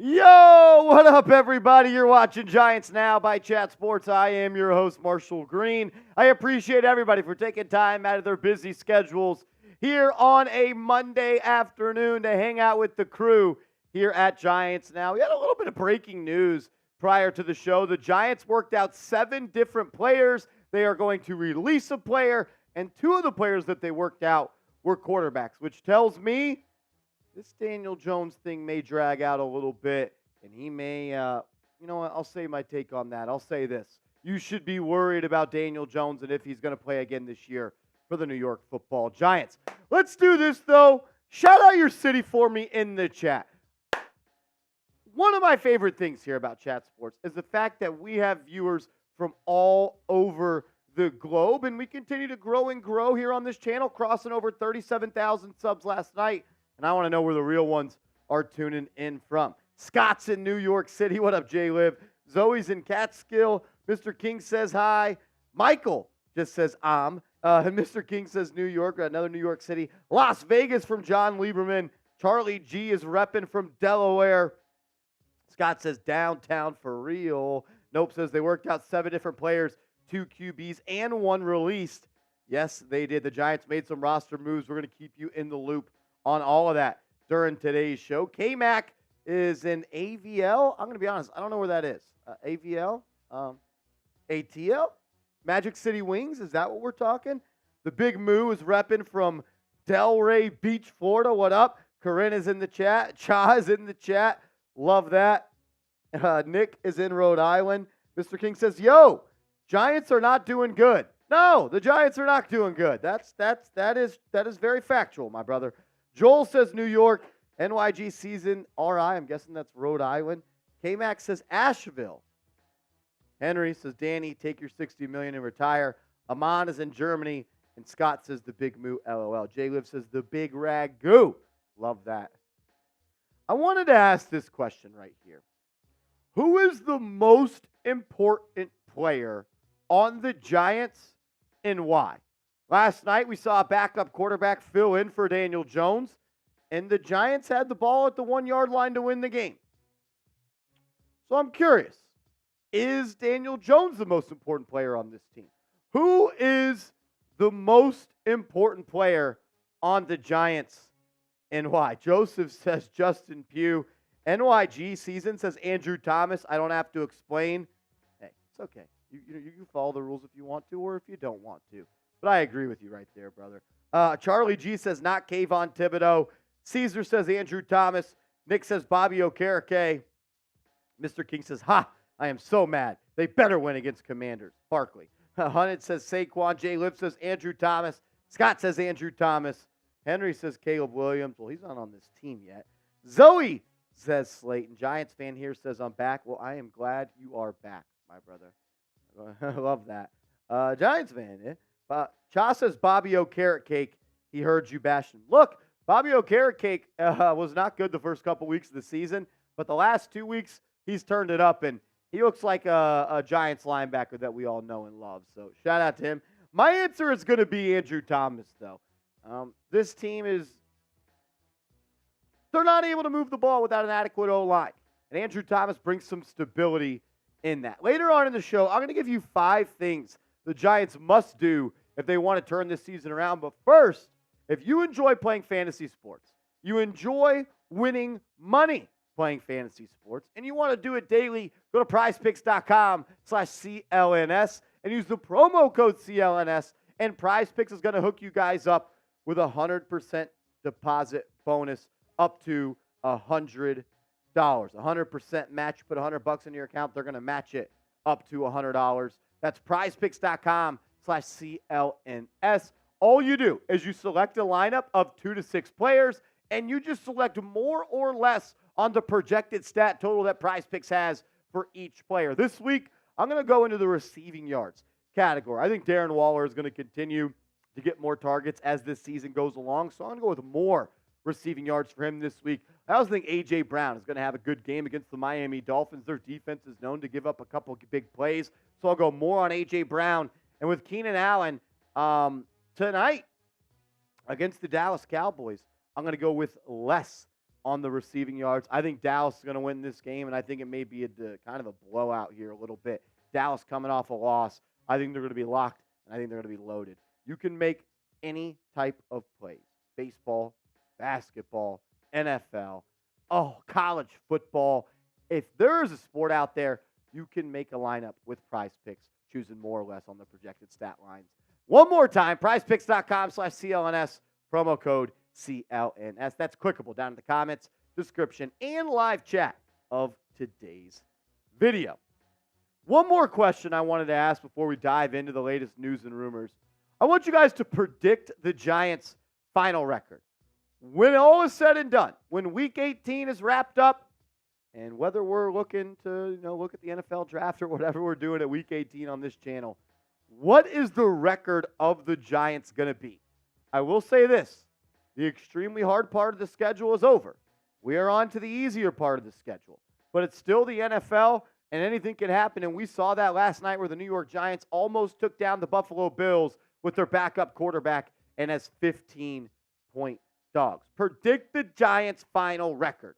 Yo, what up, everybody? You're watching Giants Now by Chat Sports. I am your host, Marshall Green. I appreciate everybody for taking time out of their busy schedules here on a Monday afternoon to hang out with the crew here at Giants Now. We had a little bit of breaking news prior to the show. The Giants worked out 7 different players. They are going to release a player, and 2 of the players that they worked out were quarterbacks, which tells me this Daniel Jones thing may drag out a little bit, and he may, you know what, I'll say my take on that. I'll say this. You should be worried about Daniel Jones and if he's going to play again this year for the New York Football Giants. Let's do this, though. Shout out your city for me in the chat. One of my favorite things here about Chat Sports is the fact that we have viewers from all over the globe, and we continue to grow and grow here on this channel, crossing over 37,000 subs last night. And I want to know where the real ones are tuning in from. Scott's in New York City. What up, J-Liv? Zoe's in Catskill. Mr. King says hi. Michael just says and Mr. King says New York, another New York City. Las Vegas from John Lieberman. Charlie G is repping from Delaware. Scott says downtown for real. Nope says they worked out 7 different players, 2 QBs, and 1 released. Yes, they did. The Giants made some roster moves. We're going to keep you in the loop on all of that during today's show. K-Mac is in AVL. I'm going to be honest. I don't know where that is. AVL? ATL? Magic City Wings? Is that what we're talking? The Big Moo is repping from Delray Beach, Florida. What up? Corinne is in the chat. Cha is in the chat. Love that. Nick is in Rhode Island. Mr. King says, yo, Giants are not doing good. No, the Giants are not doing good. That is very factual, my brother. Joel says New York. NYG season RI. I'm guessing that's Rhode Island. K-Max says Asheville. Henry says, Danny, take your $60 million and retire. Amon is in Germany. And Scott says the Big Moo, LOL. J-Liv says the Big Ragu. Love that. I wanted to ask this question right here. Who is the most important player on the Giants and why? Last night, we saw a backup quarterback fill in for Daniel Jones, and the Giants had the ball at the 1-yard line to win the game. So I'm curious, is Daniel Jones the most important player on this team? Who is the most important player on the Giants and why? Joseph says Justin Pugh. NYG season says Andrew Thomas. I don't have to explain. Hey, it's okay. You follow the rules if you want to or if you don't want to. But I agree with you right there, brother. Charlie G says not Kayvon Thibodeau. Caesar says Andrew Thomas. Nick says Bobby Okereke. Mr. King says, I am so mad. They better win against Commanders. Barkley. Hunnit says Saquon. J. Lip says Andrew Thomas. Scott says Andrew Thomas. Henry says Caleb Williams. Well, he's not on this team yet. Zoe says Slayton. Giants fan here says I'm back. Well, I am glad you are back, my brother. I love that. Giants fan, eh? Cha says Bobby Okereke. He heard you bashing. Look, Bobby Okereke was not good the first couple weeks of the season, but the last 2 weeks he's turned it up, and he looks like a Giants linebacker that we all know and love. So shout out to him. My answer is going to be Andrew Thomas, though. This team they're not able to move the ball without an adequate O-line, and Andrew Thomas brings some stability in that. Later on in the show, I'm going to give you 5 things the Giants must do if they want to turn this season around. But first, if you enjoy playing fantasy sports, you enjoy winning money playing fantasy sports, and you want to do it daily, go to PrizePicks.com/CLNS and use the promo code CLNS, and PrizePicks is going to hook you guys up with a 100% deposit bonus up to $100. 100% match. You put $100 in your account, they're going to match it up to $100. That's PrizePicks.com/CLNS. All you do is you select a lineup of 2 to 6 players, and you just select more or less on the projected stat total that PrizePicks has for each player. This week, I'm going to go into the receiving yards category. I think Darren Waller is going to continue to get more targets as this season goes along, so I'm going to go with more receiving yards for him this week. I also think A.J. Brown is going to have a good game against the Miami Dolphins. Their defense is known to give up a couple big plays, so I'll go more on A.J. Brown. And with Keenan Allen, tonight against the Dallas Cowboys, I'm going to go with less on the receiving yards. I think Dallas is going to win this game, and I think it may be kind of a blowout here a little bit. Dallas coming off a loss. I think they're going to be locked, and I think they're going to be loaded. You can make any type of plays. Baseball, basketball, NFL, college football. If there is a sport out there, you can make a lineup with PrizePicks, choosing more or less on the projected stat lines. One more time, prizepicks.com/CLNS, promo code CLNS. That's clickable down in the comments, description, and live chat of today's video. One more question I wanted to ask before we dive into the latest news and rumors. I want you guys to predict the Giants' final record. When all is said and done, when Week 18 is wrapped up, and whether we're looking to look at the NFL draft or whatever we're doing at Week 18 on this channel, what is the record of the Giants going to be? I will say this. The extremely hard part of the schedule is over. We are on to the easier part of the schedule. But it's still the NFL, and anything can happen. And we saw that last night where the New York Giants almost took down the Buffalo Bills with their backup quarterback and as 15-point dogs. Predict the Giants' final record.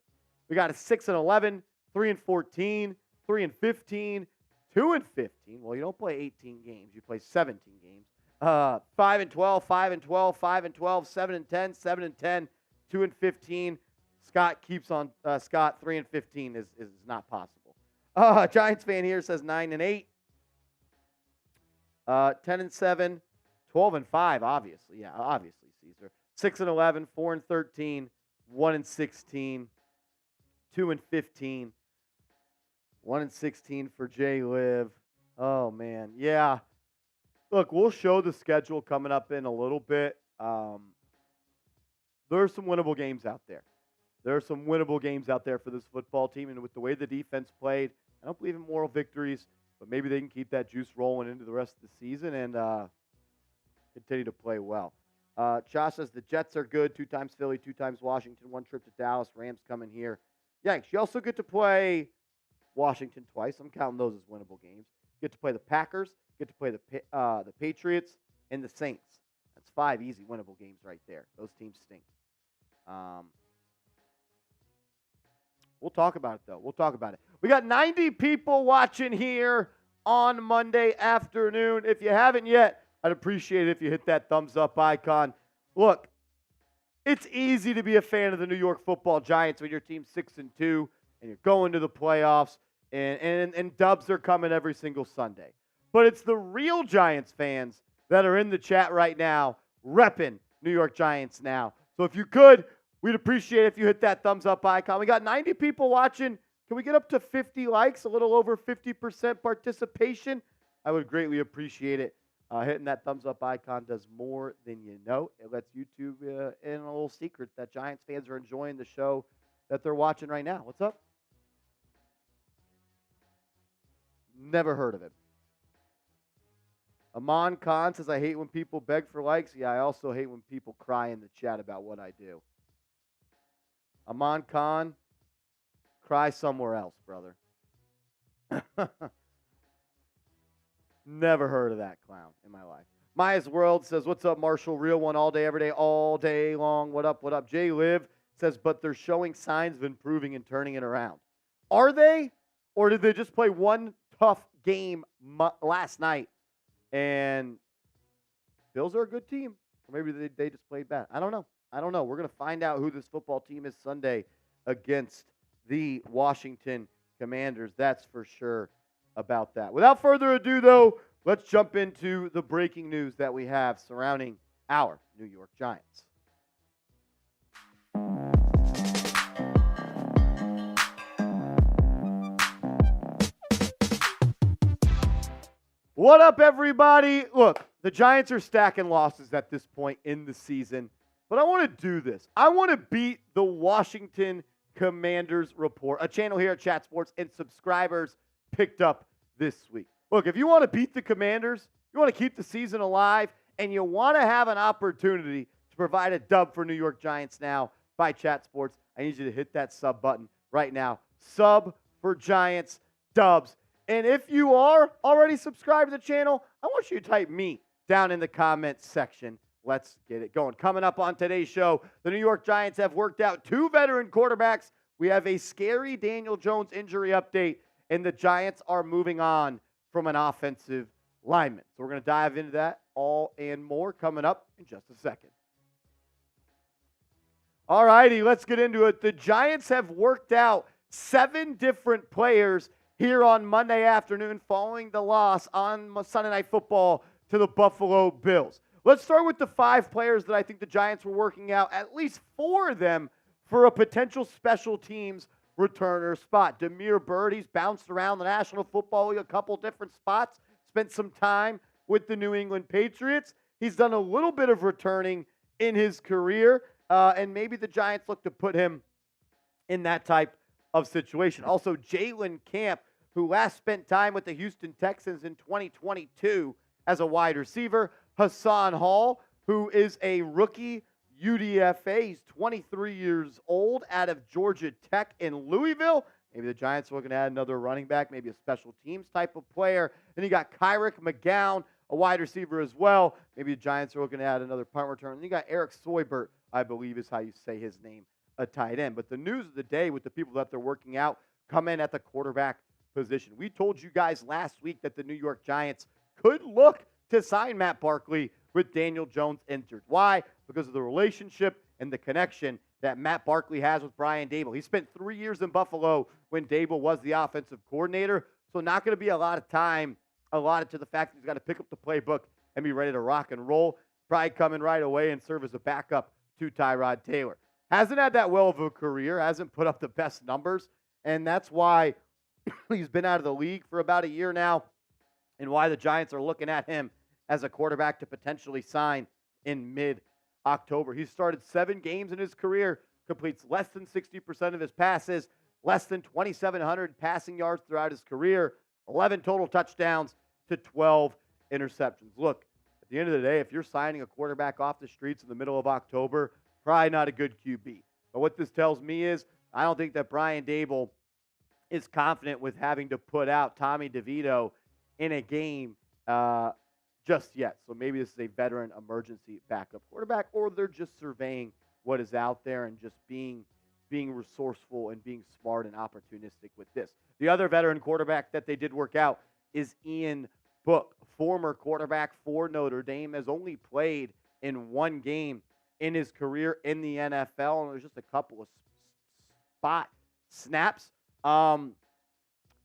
We got a 6-11, 3-14, 3-15, 2-15. Well, you don't play 18 games. You play 17 games. 5-12, 5-12, 5-12, 7-10, 7-10, 2-15. Scott keeps on. Scott 3-15 is not possible. Giants fan here says 9-8, 10-7, 12-5. Obviously, yeah, obviously Caesar. 6-11, 4-13, 1-16, 2-15, 1-16 for Jay Liv. Oh man, yeah. Look, we'll show the schedule coming up in a little bit. There's some winnable games out there. There are some winnable games out there for this football team, and with the way the defense played, I don't believe in moral victories, but maybe they can keep that juice rolling into the rest of the season and continue to play well. Josh says the Jets are good. 2 times Philly, 2 times Washington, 1 trip to Dallas. Rams coming here. Yikes. You also get to play Washington twice. I'm counting those as winnable games. You get to play the Packers, you get to play the Patriots, and the Saints. That's 5 easy winnable games right there. Those teams stink. We'll talk about it, though. We'll talk about it. We got 90 people watching here on Monday afternoon. If you haven't yet, I'd appreciate it if you hit that thumbs up icon. Look, it's easy to be a fan of the New York Football Giants when your team's 6-2 and you're going to the playoffs and dubs are coming every single Sunday. But it's the real Giants fans that are in the chat right now repping New York Giants now. So if you could, we'd appreciate it if you hit that thumbs up icon. We got 90 people watching. Can we get up to 50 likes, a little over 50% participation? I would greatly appreciate it. Hitting that thumbs up icon does more than you know. It lets YouTube in a little secret that Giants fans are enjoying the show that they're watching right now. What's up? Never heard of it. Aman Khan says, I hate when people beg for likes. Yeah, I also hate when people cry in the chat about what I do. Aman Khan, cry somewhere else, brother. Never heard of that clown in my life. Maya's World says, what's up, Marshall? Real one all day, every day, all day long. What up, what up? Jay Liv says, but they're showing signs of improving and turning it around. Are they? Or did they just play one tough game last night and Bills are a good team? Or maybe they just played bad. I don't know. We're going to find out who this football team is Sunday against the Washington Commanders. That's for sure about that. Without further ado, though, let's jump into the breaking news that we have surrounding our New York Giants. What up, everybody? Look, the Giants are stacking losses at this point in the season, but I want to do this. I want to beat the Washington Commanders report, a channel here at Chat Sports, and subscribers picked up this week. Look, if you want to beat the Commanders, you want to keep the season alive, and you want to have an opportunity to provide a dub for New York Giants now by Chat Sports, I need you to hit that sub button right now. Sub for Giants dubs. And if you are already subscribed to the channel, I want you to type me down in the comments section. let's get it going. Coming up on today's show, the New York Giants have worked out 2 veteran quarterbacks. We have a scary Daniel Jones injury update, and the Giants are moving on from an offensive lineman. So we're going to dive into that all and more coming up in just a second. All righty, let's get into it. The Giants have worked out 7 different players here on Monday afternoon following the loss on Sunday Night Football to the Buffalo Bills. Let's start with the 5 players that I think the Giants were working out, at least 4 of them, for a potential special teams returner spot. Damiere Byrd, he's bounced around the National Football League a couple different spots, spent some time with the New England Patriots. He's done a little bit of returning in his career, and maybe the Giants look to put him in that type of situation. Also, Jalen Camp, who last spent time with the Houston Texans in 2022 as a wide receiver. Hassan Hall, who is a rookie UDFA. He's 23 years old, out of Georgia Tech in Louisville. Maybe the Giants are looking to add another running back, maybe a special teams type of player. Then you got Kyrick McGowan, a wide receiver as well. Maybe the Giants are looking to add another punt return. Then you got Eric Soybert, I believe is how you say his name, a tight end. But the news of the day with the people that they're working out come in at the quarterback position. We told you guys last week that the New York Giants could look to sign Matt Barkley with Daniel Jones injured. Why? Because of the relationship and the connection that Matt Barkley has with Brian Daboll. He spent 3 years in Buffalo when Daboll was the offensive coordinator, so not going to be a lot of time allotted to the fact that he's got to pick up the playbook and be ready to rock and roll. Probably come in right away and serve as a backup to Tyrod Taylor. Hasn't had that well of a career, hasn't put up the best numbers, and that's why he's been out of the league for about a year now, and why the Giants are looking at him as a quarterback to potentially sign in mid-October. He's started 7 games in his career, completes less than 60% of his passes, less than 2,700 passing yards throughout his career, 11 total touchdowns to 12 interceptions. Look, at the end of the day, if you're signing a quarterback off the streets in the middle of October, probably not a good QB. But what this tells me is I don't think that Brian Daboll is confident with having to put out Tommy DeVito in a game just yet. So maybe this is a veteran emergency backup quarterback, or they're just surveying what is out there and just being resourceful and being smart and opportunistic with this. The other veteran quarterback that they did work out is Ian Book, former quarterback for Notre Dame, has only played in 1 game in his career in the NFL, and there's just a couple of spot snaps.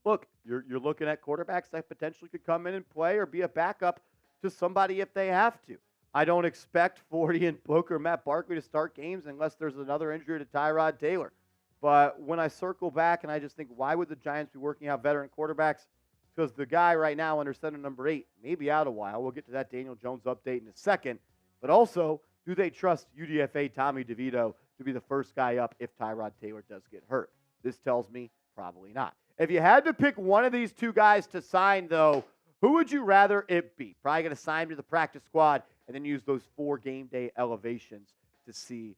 Look, you're looking at quarterbacks that potentially could come in and play or be a backup to somebody if they have to. I don't expect 40 and Book or Matt Barkley to start games unless there's another injury to Tyrod Taylor. But when I circle back and I just think, why would the Giants be working out veteran quarterbacks? Because the guy right now under center number 8 may be out a while. We'll get to that Daniel Jones update in a second. But also, do they trust UDFA Tommy DeVito to be the first guy up if Tyrod Taylor does get hurt? This tells me probably not. If you had to pick one of these 2 guys to sign, though, who would you rather it be? Probably going to sign him to the practice squad and then use those 4 game day elevations to see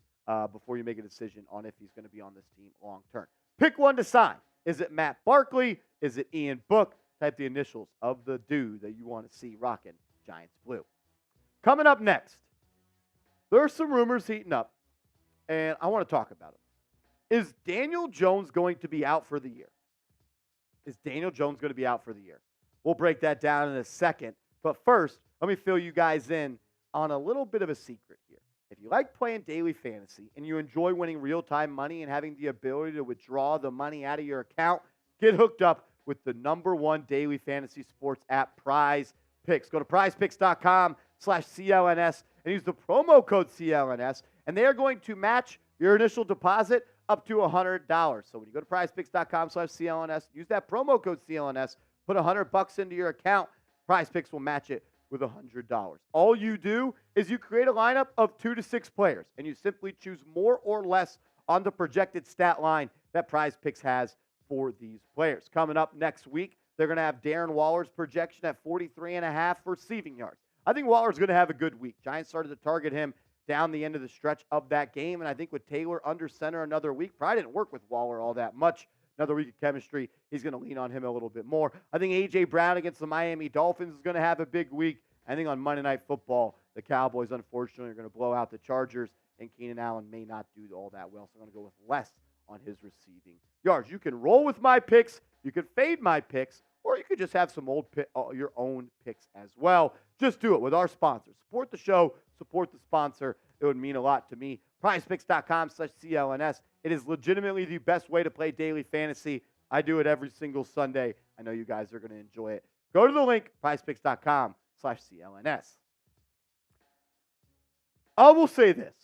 before you make a decision on if he's going to be on this team long term. Pick one to sign. Is it Matt Barkley? Is it Ian Book? Type the initials of the dude that you want to see rocking Giants blue. Coming up next, there are some rumors heating up, and I want to talk about them. Is Daniel Jones going to be out for the year? Is Daniel Jones going to be out for the year? We'll break that down in a second. But first, let me fill you guys in on a little bit of a secret here. If you like playing daily fantasy and you enjoy winning real-time money and having the ability to withdraw the money out of your account, get hooked up with the #1 daily fantasy sports app, PrizePicks. Go to prizepicks.com/CLNS and use the promo code CLNS, and they are going to match your initial deposit up to $100. So when you go to prizepicks.com/CLNS, use that promo code CLNS, put $100 into your account, PrizePicks will match it with $100. All you do is you create a lineup of 2 to 6 players, and you simply choose more or less on the projected stat line that PrizePicks has for these players. Coming up next week, they're going to have Darren Waller's projection at 43.5 for receiving yards. I think Waller's going to have a good week. Giants started to target him down the end of the stretch of that game, and I think with Taylor under center another week, probably didn't work with Waller all that much. Another week of chemistry, he's going to lean on him a little bit more. I think A.J. Brown against the Miami Dolphins is going to have a big week. I think on Monday Night Football, the Cowboys, unfortunately, are going to blow out the Chargers, and Keenan Allen may not do all that well. So I'm going to go with less on his receiving yards. You can roll with my picks. You can fade my picks, or you could just have some your own picks as well. Just do it with our sponsor. Support the show. Support the sponsor. It would mean a lot to me. PrizePicks.com/CLNS. It is legitimately the best way to play daily fantasy. I do it every single Sunday. I know you guys are going to enjoy it. Go to the link, PrizePicks.com/CLNS. I will say this.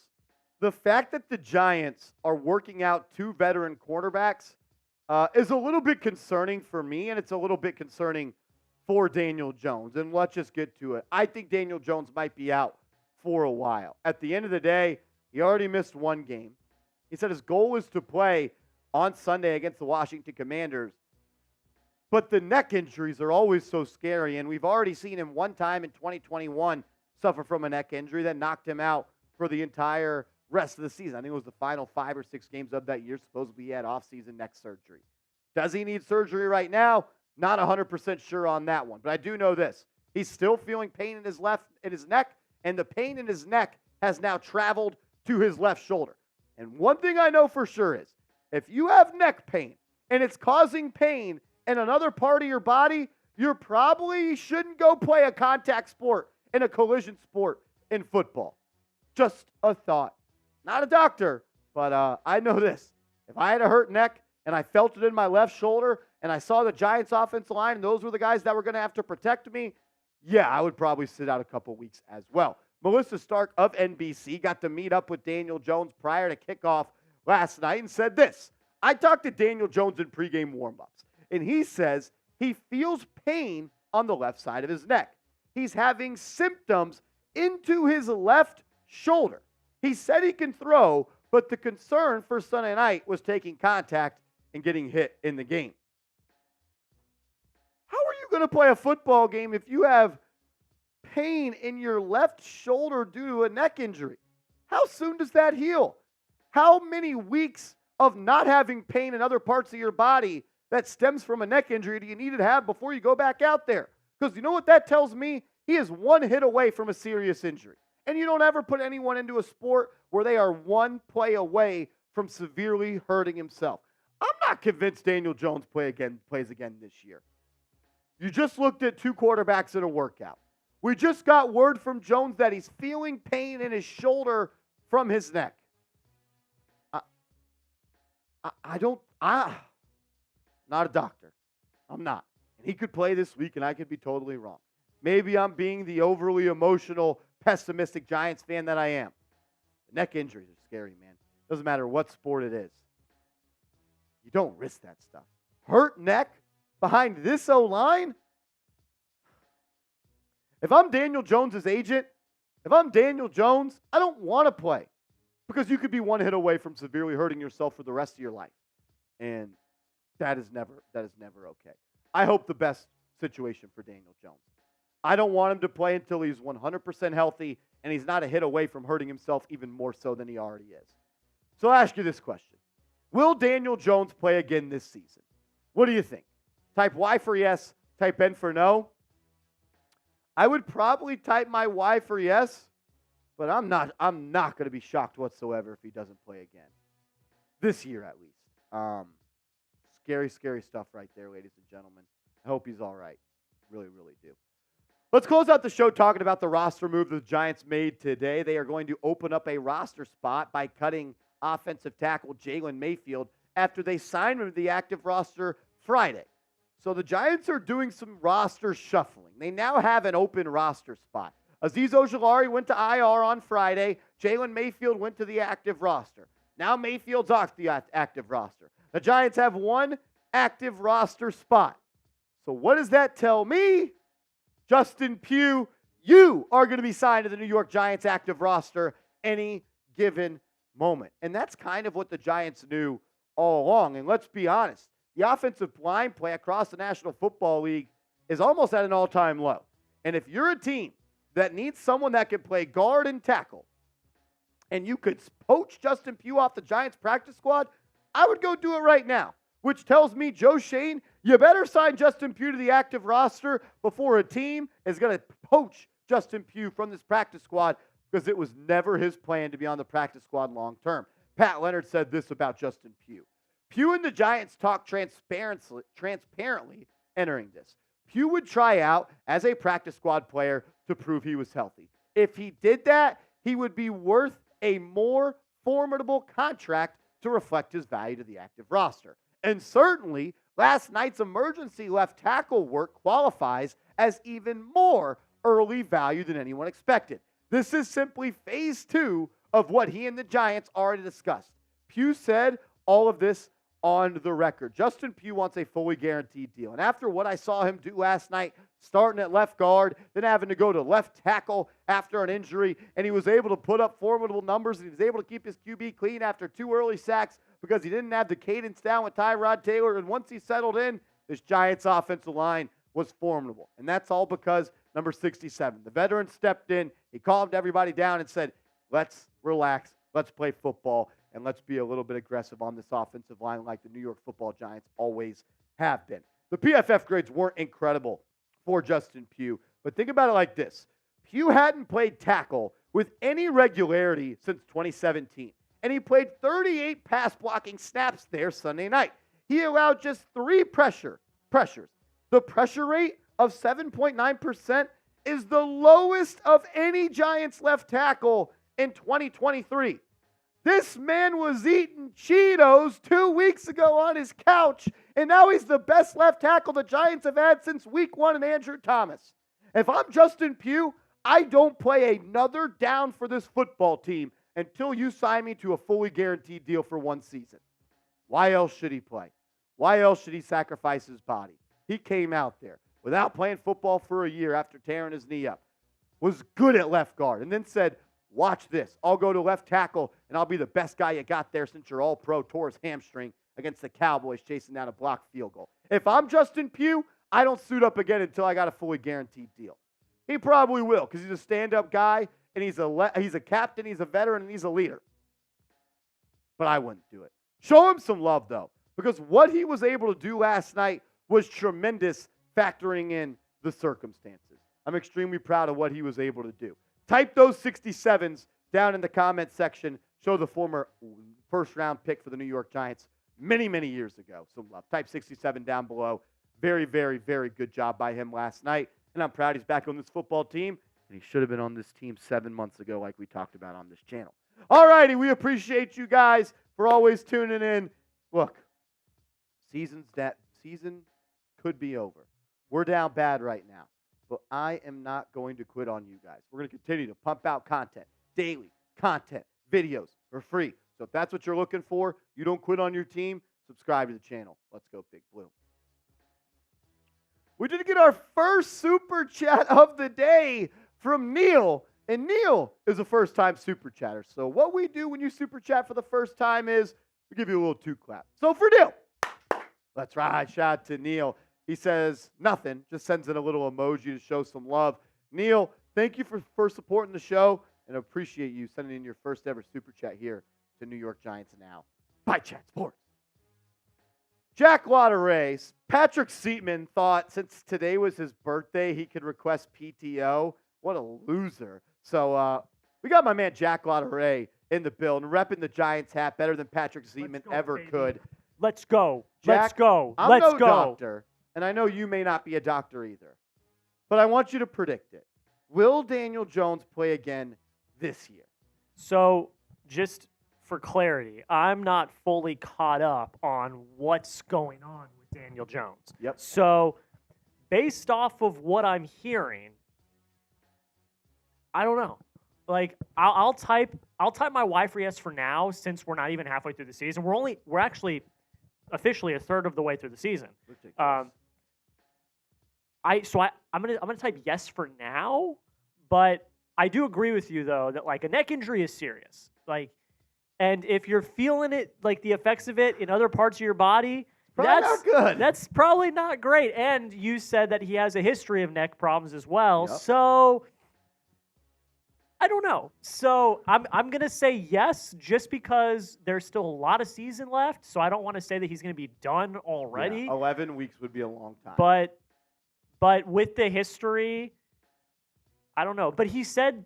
The fact that the Giants are working out two veteran quarterbacks is a little bit concerning for me, and it's a little bit concerning for Daniel Jones. And let's just get to it. I think Daniel Jones might be out for a while. At the end of the day, he already missed one game. He said his goal is to play on Sunday against the Washington Commanders. But the neck injuries are always so scary, and we've already seen him one time in 2021 suffer from a neck injury that knocked him out for the entire rest of the season. I think it was the final 5 or 6 games of that year. Supposedly he had off-season neck surgery. Does he need surgery right now? Not 100% sure on that one. But I do know this. He's still feeling pain in his neck, and the pain in his neck has now traveled to his left shoulder. And one thing I know for sure is, if you have neck pain and it's causing pain in another part of your body, you probably shouldn't go play a contact sport and a collision sport in football. Just a thought. Not a doctor, but I know this. If I had a hurt neck and I felt it in my left shoulder and I saw the Giants offensive line and those were the guys that were going to have to protect me, yeah, I would probably sit out a couple weeks as well. Melissa Stark of NBC got to meet up with Daniel Jones prior to kickoff last night and said this. I talked to Daniel Jones in pregame warmups, and he says he feels pain on the left side of his neck. He's having symptoms into his left shoulder. He said he can throw, but the concern for Sunday night was taking contact and getting hit in the game. How are you going to play a football game if you have pain in your left shoulder due to a neck injury? How soon does that heal? How many weeks of not having pain in other parts of your body that stems from a neck injury do you need to have before you go back out there? Because you know what that tells me? He is one hit away from a serious injury. And you don't ever put anyone into a sport where they are one play away from severely hurting himself. I'm not convinced Daniel Jones plays again this year. You just looked at 2 quarterbacks in a workout. We just got word from Jones that he's feeling pain in his shoulder from his neck. Not a doctor. I'm not. And he could play this week, and I could be totally wrong. Maybe I'm being the overly emotional, pessimistic Giants fan that I am. Neck injuries are scary, man. Doesn't matter what sport it is. You don't risk that stuff. Hurt neck behind this O-line? If I'm Daniel Jones' agent, if I'm Daniel Jones, I don't want to play because you could be one hit away from severely hurting yourself for the rest of your life. And that is never okay. I hope the best situation for Daniel Jones. I don't want him to play until he's 100% healthy and he's not a hit away from hurting himself even more so than he already is. So I'll ask you this question. Will Daniel Jones play again this season? What do you think? Type Y for yes, type N for no. I would probably type my Y for yes, but I'm not going to be shocked whatsoever if he doesn't play again. This year at least. Scary, scary stuff right there, ladies and gentlemen. I hope he's all right. Really, really do. Let's close out the show talking about the roster move the Giants made today. They are going to open up a roster spot by cutting offensive tackle Jalen Mayfield after they signed him to the active roster Friday. So the Giants are doing some roster shuffling. They now have an open roster spot. Azeez Ojulari went to IR on Friday. Jalen Mayfield went to the active roster. Now Mayfield's off the active roster. The Giants have one active roster spot. So what does that tell me? Justin Pugh, you are going to be signed to the New York Giants active roster any given moment. And that's kind of what the Giants knew all along. And let's be honest, the offensive line play across the National Football League is almost at an all-time low. And if you're a team that needs someone that can play guard and tackle, and you could poach Justin Pugh off the Giants practice squad, I would go do it right now. Which tells me, Joe Shane, you better sign Justin Pugh to the active roster before a team is going to poach Justin Pugh from this practice squad because it was never his plan to be on the practice squad long term. Pat Leonard said this about Justin Pugh. Pugh and the Giants talked transparently entering this. Pugh would try out as a practice squad player to prove he was healthy. If he did that, he would be worth a more formidable contract to reflect his value to the active roster. And certainly, last night's emergency left tackle work qualifies as even more early value than anyone expected. This is simply phase 2 of what he and the Giants already discussed. Pugh said all of this on the record. Justin Pugh wants a fully guaranteed deal. And after what I saw him do last night, starting at left guard, then having to go to left tackle after an injury, and he was able to put up formidable numbers, and he was able to keep his QB clean after 2 early sacks because he didn't have the cadence down with Tyrod Taylor. And once he settled in, this Giants offensive line was formidable. And that's all because number 67, the veteran, stepped in. He calmed everybody down and said, let's relax, let's play football, and let's be a little bit aggressive on this offensive line like the New York Football Giants always have been. The PFF grades weren't incredible for Justin Pugh, but think about it like this. Pugh hadn't played tackle with any regularity since 2017, and he played 38 pass blocking snaps there Sunday night. He allowed just 3 pressures. The pressure rate of 7.9% is the lowest of any Giants left tackle in 2023. This man was eating Cheetos 2 weeks ago on his couch, and now he's the best left tackle the Giants have had since week 1 and Andrew Thomas. If I'm Justin Pugh, I don't play another down for this football team until you sign me to a fully guaranteed deal for 1 season. Why else should he play? Why else should he sacrifice his body? He came out there without playing football for a year after tearing his knee up, was good at left guard, and then said, watch this. I'll go to left tackle, and I'll be the best guy you got there since you're all-pro, tore his hamstring against the Cowboys chasing down a blocked field goal. If I'm Justin Pugh, I don't suit up again until I got a fully guaranteed deal. He probably will because he's a stand-up guy, and he's a captain, he's a veteran, and he's a leader. But I wouldn't do it. Show him some love, though, because what he was able to do last night was tremendous, factoring in the circumstances. I'm extremely proud of what he was able to do. Type those 67s down in the comment section. Show the former first-round pick for the New York Giants many, many years ago some love. Type 67 down below. Very, very, very good job by him last night. And I'm proud he's back on this football team. And he should have been on this team 7 months ago like we talked about on this channel. All righty, we appreciate you guys for always tuning in. Look, season could be over. We're down bad right now. But I am not going to quit on you guys. We're going to continue to pump out content, daily content, videos for free. So if that's what you're looking for, you don't quit on your team, subscribe to the channel. Let's go, Big Blue. We did get our first super chat of the day from Neil. And Neil is a first-time super chatter. So what we do when you super chat for the first time is we give you a little 2 clap. So for Neil, let's ride. Shout out to Neil. He says nothing, just sends in a little emoji to show some love. Neil, thank you for supporting the show, and appreciate you sending in your first ever super chat here to New York Giants Now by Chat Sports. Jack Lotteray, Patrick Seatman thought since today was his birthday, he could request PTO. What a loser. So we got my man Jack Lotteray in the building, repping the Giants hat better than Patrick Seatman ever could. Let's go. Jack, Let's go. I'm Let's no go. doctor. And I know you may not be a doctor either, but I want you to predict it. Will Daniel Jones play again this year? So, just for clarity, I'm not fully caught up on what's going on with Daniel Jones. Yep. So, based off of what I'm hearing, I don't know. Like, I'll type my wife for yes for now, since we're not even halfway through the season. We're actually officially a third of the way through the season. I'm gonna type yes for now, but I do agree with you though that like a neck injury is serious. Like, and if you're feeling it, like the effects of it in other parts of your body, Not good. That's probably not great. And you said that he has a history of neck problems as well. Yep. So I don't know. So I'm gonna say yes, just because there's still a lot of season left. So I don't want to say that he's gonna be done already. Yeah, 11 weeks would be a long time. But with the history, I don't know. But he said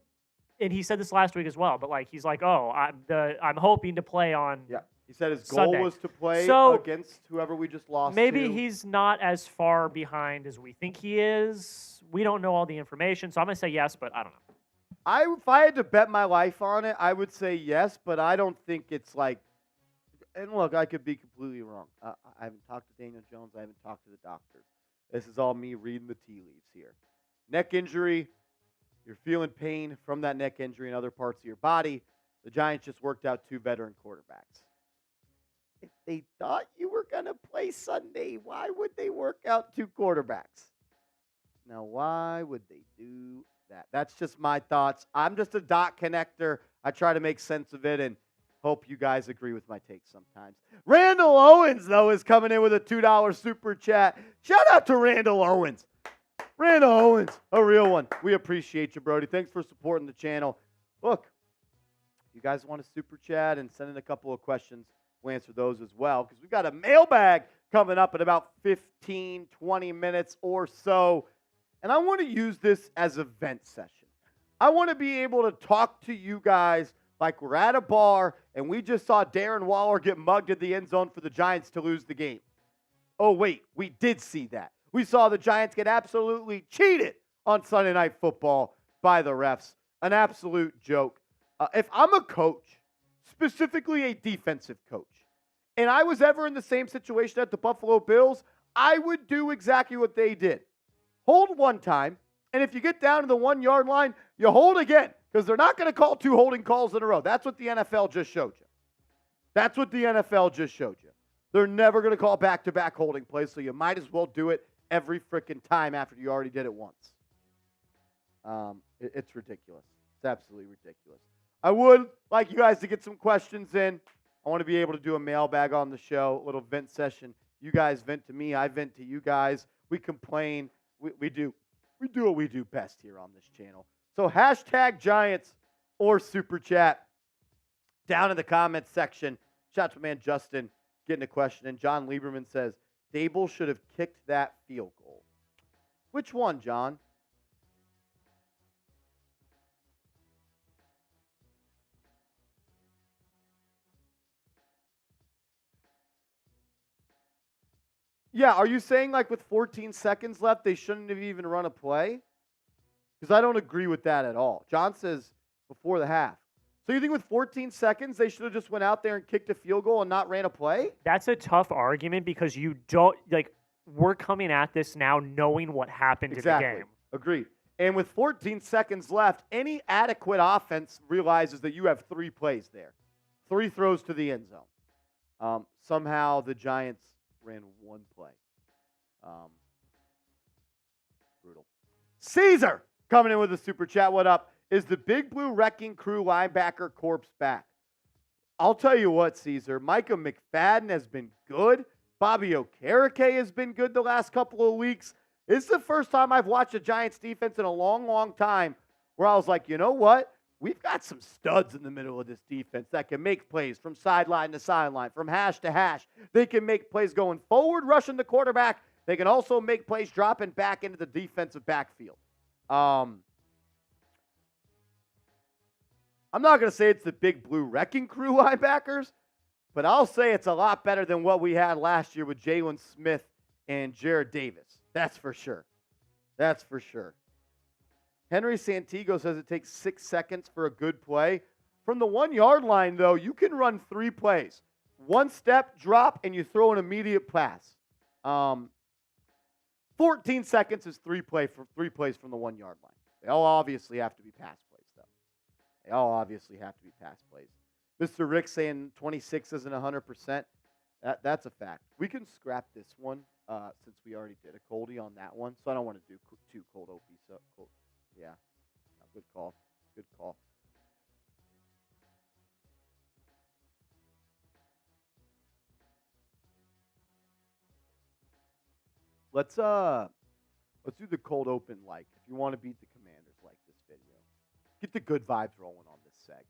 this last week as well. But like he's like, oh, I'm hoping to play on. Yeah. He said his goal Sunday. was to play So, against whoever we just lost maybe to. he's not as far behind as we think he is. We don't know all the information, so I'm going to say yes, but I don't know. If I had to bet my life on it, I would say yes, but I don't think it's like. And look, I could be completely wrong. I haven't talked to Daniel Jones. I haven't talked to the doctors. This is all me reading the tea leaves here. Neck injury. You're feeling pain from that neck injury in other parts of your body. The Giants just worked out 2 veteran quarterbacks. If they thought you were going to play Sunday, why would they work out 2 quarterbacks? Now, why would they do that? That's just my thoughts. I'm just a dot connector. I try to make sense of it and hope you guys agree with my takes sometimes. Randall Owens, though, is coming in with a $2 super chat. Shout out to Randall Owens. Randall Owens, a real one. We appreciate you, Brody. Thanks for supporting the channel. Look, you guys want to super chat and send in a couple of questions, we'll answer those as well because we've got a mailbag coming up in about 15, 20 minutes or so. And I want to use this as a vent session. I want to be able to talk to you guys like we're at a bar and we just saw Darren Waller get mugged at the end zone for the Giants to lose the game. Oh, wait, we did see that. We saw the Giants get absolutely cheated on Sunday Night Football by the refs. An absolute joke. If I'm a coach, specifically a defensive coach, and I was ever in the same situation at the Buffalo Bills, I would do exactly what they did. Hold one time, and if you get down to the 1-yard line, you hold again, because they're not going to call 2 holding calls in a row. That's what the NFL just showed you. That's what the NFL just showed you. They're never going to call back-to-back holding plays, so you might as well do it every freaking time after you already did it once. It's ridiculous. It's absolutely ridiculous. I would like you guys to get some questions in. I want to be able to do a mailbag on the show, a little vent session. You guys vent to me. I vent to you guys. We complain. We do what we do best here on this channel. So hashtag Giants or Super Chat down in the comments section. Shout out to my man Justin getting a question. And John Lieberman says, Daboll should have kicked that field goal. Which one, John? Yeah, are you saying like with 14 seconds left, they shouldn't have even run a play? Because I don't agree with that at all. John says before the half. So you think with 14 seconds, they should have just went out there and kicked a field goal and not ran a play? That's a tough argument because you don't, like, we're coming at this now knowing what happened in the game. Agreed. And with 14 seconds left, any adequate offense realizes that you have 3 plays there. 3 throws to the end zone. Somehow the Giants ran 1 play. Brutal. Caesar coming in with a super chat. What up? Is the Big Blue Wrecking Crew linebacker corpse back? I'll tell you what, Caesar. Micah McFadden has been good. Bobby Okereke has been good the last couple of weeks. This is the first time I've watched a Giants defense in a long, long time where I was like, you know what? We've got some studs in the middle of this defense that can make plays from sideline to sideline, from hash to hash. They can make plays going forward, rushing the quarterback. They can also make plays dropping back into the defensive backfield. I'm not going to say it's the Big Blue Wrecking Crew linebackers, but I'll say it's a lot better than what we had last year with Jalen Smith and Jared Davis. That's for sure. That's for sure. Henry Santiago says it takes 6 seconds for a good play. From the 1-yard line, though, you can run 3 plays. 1 step, drop, and you throw an immediate pass. 14 seconds is 3 plays from the 1-yard line. They all obviously have to be pass plays, though. They all obviously have to be pass plays. Mr. Rick saying 26 isn't 100%. That's a fact. We can scrap this one since we already did a coldie on that one, so I don't want to do 2 cold OPs. Yeah, good call. Good call. Let's do the cold open like. If you want to beat the Commanders, like this video. Get the good vibes rolling on this seg.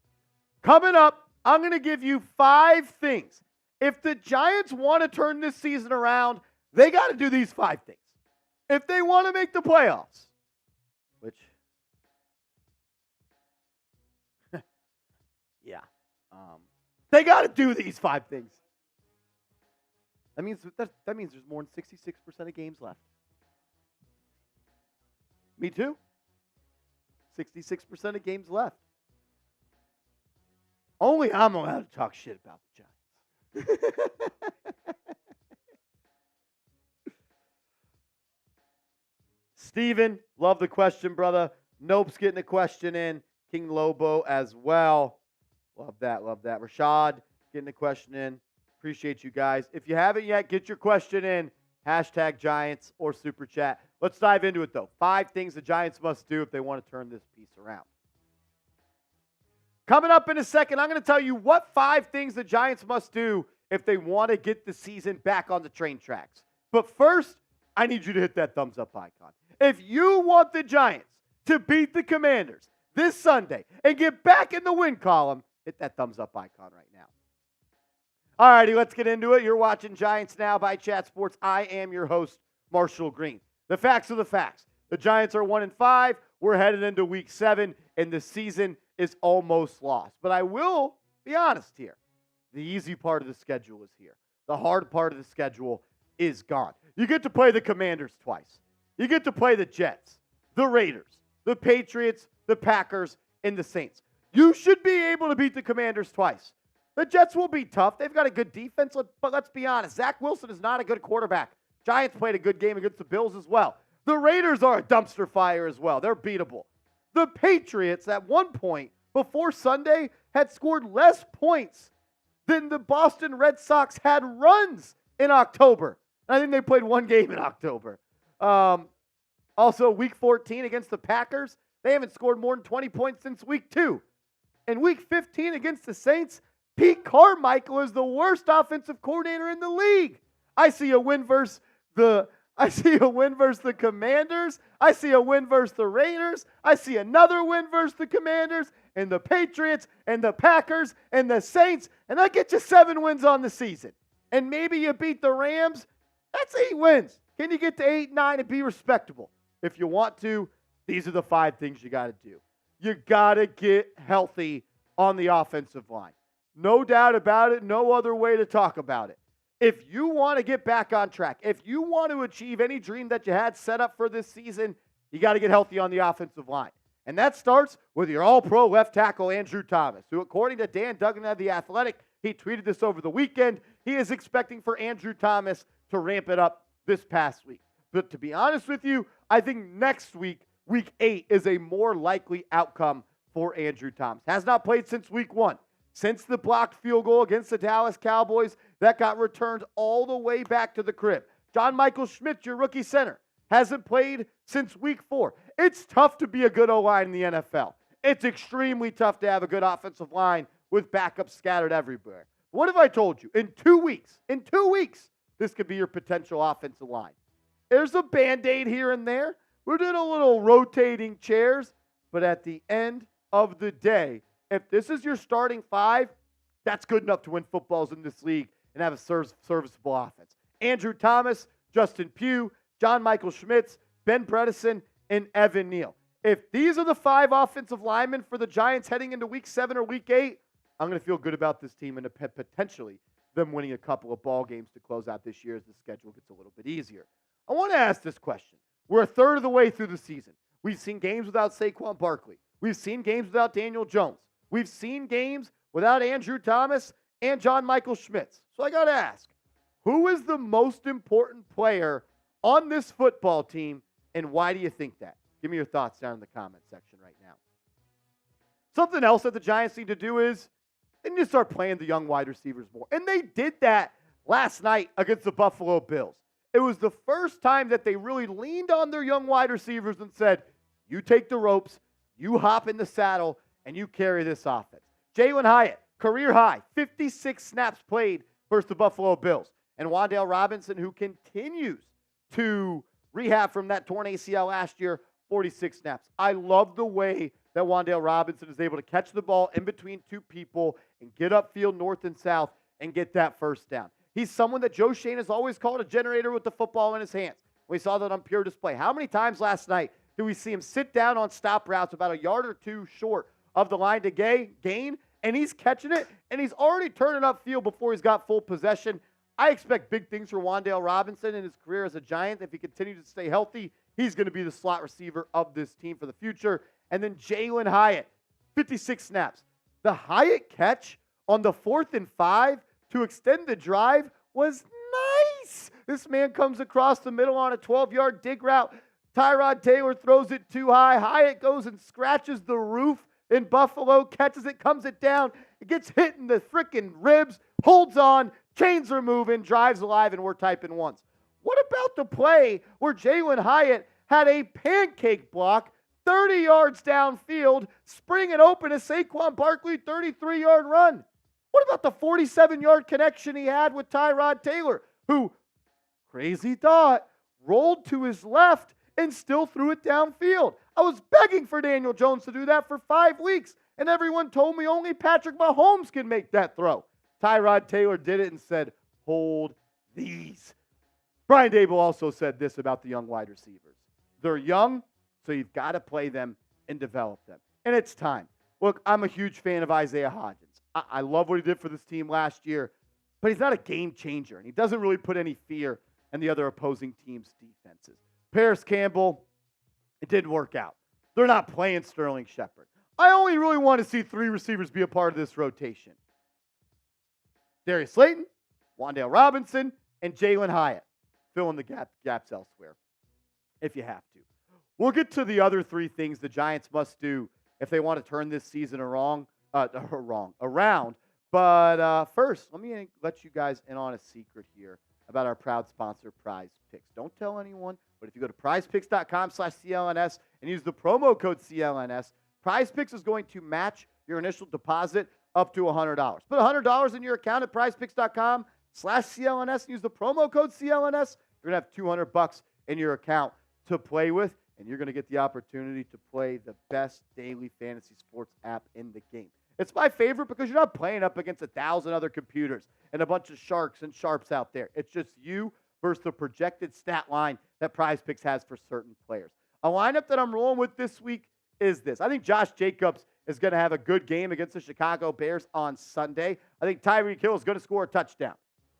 Coming up, I'm going to give you 5 things. If the Giants want to turn this season around, they got to do these 5 things. If they want to make the playoffs, which They got to do these 5 things. That means there's more than 66% of games left. Me too. 66% of games left. Only I'm allowed to talk shit about the Giants. Steven, love the question, brother. Nope's getting a question in. King Lobo as well. Love that, love that. Rashad getting a question in. Appreciate you guys. If you haven't yet, get your question in. Hashtag Giants or Super Chat. Let's dive into it, though. 5 things the Giants must do if they want to turn this piece around. Coming up in a second, I'm going to tell you what 5 things the Giants must do if they want to get the season back on the train tracks. But first, I need you to hit that thumbs up icon. If you want the Giants to beat the Commanders this Sunday and get back in the win column, hit that thumbs up icon right now. All righty, let's get into it. You're watching Giants Now by Chat Sports. I am your host, Marshall Green. The facts are the facts. The Giants are 1-5. We're headed into week 7, and the season is almost lost. But I will be honest here. The easy part of the schedule is here. The hard part of the schedule is gone. You get to play the Commanders twice. You get to play the Jets, the Raiders, the Patriots, the Packers, and the Saints. You should be able to beat the Commanders twice. The Jets will be tough. They've got a good defense, but let's be honest. Zach Wilson is not a good quarterback. Giants played a good game against the Bills as well. The Raiders are a dumpster fire as well. They're beatable. The Patriots, at one point, before Sunday, had scored less points than the Boston Red Sox had runs in October. I think they played 1 game in October. Also, week 14 against the Packers, they haven't scored more than 20 points since week 2. And week 15 against the Saints, Pete Carmichael is the worst offensive coordinator in the league. I see a win versus the Commanders. I see a win versus the Raiders. I see another win versus the Commanders and the Patriots and the Packers and the Saints. And that gets you 7 wins on the season. And maybe you beat the Rams. That's 8 wins. Can you get to 8, 9 and be respectable? If you want to, these are the 5 things you got to do. You got to get healthy on the offensive line. No doubt about it. No other way to talk about it. If you want to get back on track, if you want to achieve any dream that you had set up for this season, you got to get healthy on the offensive line. And that starts with your all-pro left tackle, Andrew Thomas, who, according to Dan Duggan of The Athletic, he tweeted this over the weekend, he is expecting for Andrew Thomas to ramp it up this past week. But to be honest with you, I think next week, week 8, is a more likely outcome for Andrew Thomas. Has not played since week 1. Since the blocked field goal against the Dallas Cowboys, that got returned all the way back to the crib. John Michael Schmitz, your rookie center, hasn't played since week 4. It's tough to be a good O-line in the NFL. It's extremely tough to have a good offensive line with backups scattered everywhere. What if I told you, in 2 weeks, this could be your potential offensive line? There's a Band-Aid here and there. We're doing a little rotating chairs, but at the end of the day, if this is your starting 5, that's good enough to win footballs in this league and have a serviceable offense. Andrew Thomas, Justin Pugh, John Michael Schmitz, Ben Bredesen, and Evan Neal. If these are the 5 offensive linemen for the Giants heading into week 7 or week 8, I'm going to feel good about this team and potentially them winning a couple of ball games to close out this year as the schedule gets a little bit easier. I want to ask this question. We're a third of the way through the season. We've seen games without Saquon Barkley. We've seen games without Daniel Jones. We've seen games without Andrew Thomas and John Michael Schmitz. So I got to ask, who is the most important player on this football team, and why do you think that? Give me your thoughts down in the comment section right now. Something else that the Giants need to do is they need to start playing the young wide receivers more. And they did that last night against the Buffalo Bills. It was the first time that they really leaned on their young wide receivers and said, you take the ropes, you hop in the saddle, and you carry this offense. Jalen Hyatt, career high, 56 snaps played versus the Buffalo Bills. And Wan'Dale Robinson, who continues to rehab from that torn ACL last year, 46 snaps. I love the way that Wan'Dale Robinson is able to catch the ball in between 2 people and get upfield north and south and get that first down. He's someone that Joe Shane has always called a generator with the football in his hands. We saw that on pure display. How many times last night did we see him sit down on stop routes about a yard or 2 short of the line to gain and he's catching it, and he's already turning upfield before he's got full possession. I expect big things for Wan'Dale Robinson in his career as a Giant. If he continues to stay healthy, he's going to be the slot receiver of this team for the future. And then Jalin Hyatt, 56 snaps. The Hyatt catch on the 4th and 5 to extend the drive was nice. This man comes across the middle on a 12-yard dig route. Tyrod Taylor throws it too high. Hyatt goes and scratches the roof in Buffalo, catches it, comes it down. It gets hit in the freaking ribs, holds on, chains are moving, drives alive, and we're typing once. What about the play where Jalin Hyatt had a pancake block 30 yards downfield, springing open a Saquon Barkley 33-yard run? What about the 47-yard connection he had with Tyrod Taylor, who, crazy thought, rolled to his left and still threw it downfield? I was begging for Daniel Jones to do that for 5 weeks, and everyone told me only Patrick Mahomes can make that throw. Tyrod Taylor did it and said, hold these. Brian Daboll also said this about the young wide receivers. They're young, so you've got to play them and develop them. And it's time. Look, I'm a huge fan of Isaiah Hodgins. I love what he did for this team last year, but he's not a game changer, and he doesn't really put any fear in the other opposing team's defenses. Paris Campbell, it didn't work out. They're not playing Sterling Shepard. I only really want to see 3 receivers be a part of this rotation. Darius Slayton, Wan'Dale Robinson, and Jalin Hyatt. Fill in the gaps elsewhere if you have to. We'll get to the other 3 things the Giants must do if they want to turn this season around. But first, let me let you guys in on a secret here about our proud sponsor, PrizePicks. Don't tell anyone, but if you go to prizepicks.com/CLNS and use the promo code CLNS, PrizePicks is going to match your initial deposit up to $100. Put $100 in your account at prizepicks.com/CLNS and use the promo code CLNS. You're going to have $200 in your account to play with, and you're going to get the opportunity to play the best daily fantasy sports app in the game. It's my favorite because you're not playing up against 1,000 other computers and a bunch of sharks and sharps out there. It's just you versus the projected stat line that PrizePicks has for certain players. A lineup that I'm rolling with this week is this. I think Josh Jacobs is going to have a good game against the Chicago Bears on Sunday. I think Tyreek Hill is going to score a touchdown.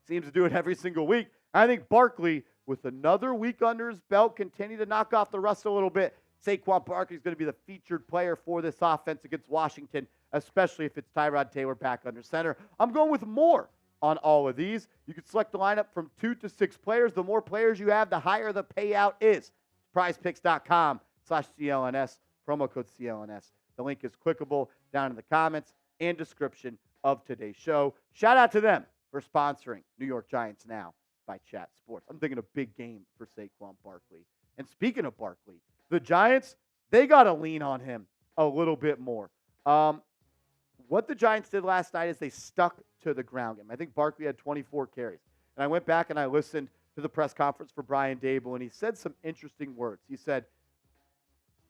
Seems to do it every single week. I think Barkley, with another week under his belt, continue to knock off the rust a little bit. Saquon Barkley is going to be the featured player for this offense against Washington, especially if it's Tyrod Taylor back under center. I'm going with more on all of these. You can select the lineup from 2 to 6 players. The more players you have, the higher the payout is. PrizePicks.com/CLNS, promo code CLNS. The link is clickable down in the comments and description of today's show. Shout out to them for sponsoring New York Giants Now by Chat Sports. I'm thinking a big game for Saquon Barkley. And speaking of Barkley, the Giants, they got to lean on him a little bit more. What the Giants did last night is they stuck to the ground game. I think Barkley had 24 carries. And I went back and I listened to the press conference for Brian Daboll, and he said some interesting words. He said,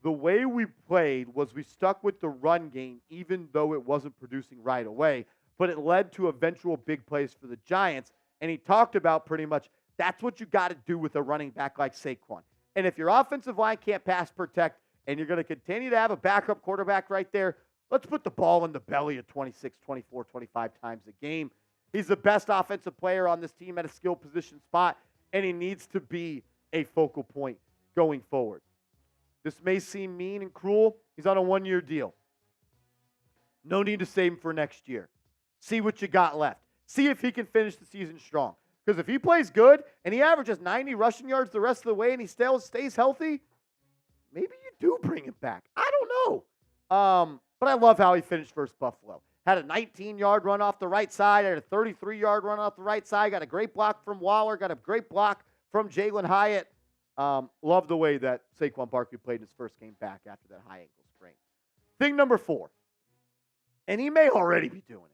the way we played was we stuck with the run game even though it wasn't producing right away, but it led to eventual big plays for the Giants. And he talked about pretty much that's what you got to do with a running back like Saquon. And if your offensive line can't pass protect and you're going to continue to have a backup quarterback right there, let's put the ball in the belly of 26, 24, 25 times a game. He's the best offensive player on this team at a skill position spot, and he needs to be a focal point going forward. This may seem mean and cruel. He's on a 1-year deal. No need to save him for next year. See what you got left. See if he can finish the season strong. Because if he plays good and he averages 90 rushing yards the rest of the way and he still stays healthy, maybe you do bring him back. I don't know. But I love how he finished versus Buffalo. Had a 19-yard run off the right side, had a 33-yard run off the right side, got a great block from Waller, got a great block from Jalin Hyatt. Love the way that Saquon Barkley played in his first game back after that high ankle sprain. Thing number 4, and he may already be doing it,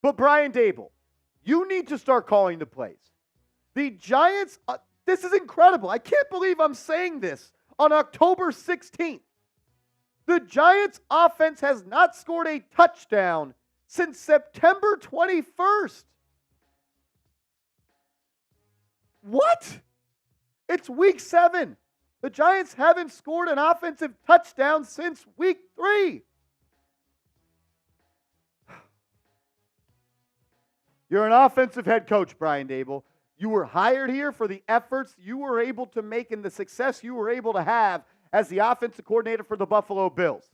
but Brian Daboll, you need to start calling the plays. The Giants, this is incredible. I can't believe I'm saying this on October 16th. The Giants' offense has not scored a touchdown since September 21st. What? It's week 7. The Giants haven't scored an offensive touchdown since week 3. You're an offensive head coach, Brian Daboll. You were hired here for the efforts you were able to make and the success you were able to have as the offensive coordinator for the Buffalo Bills.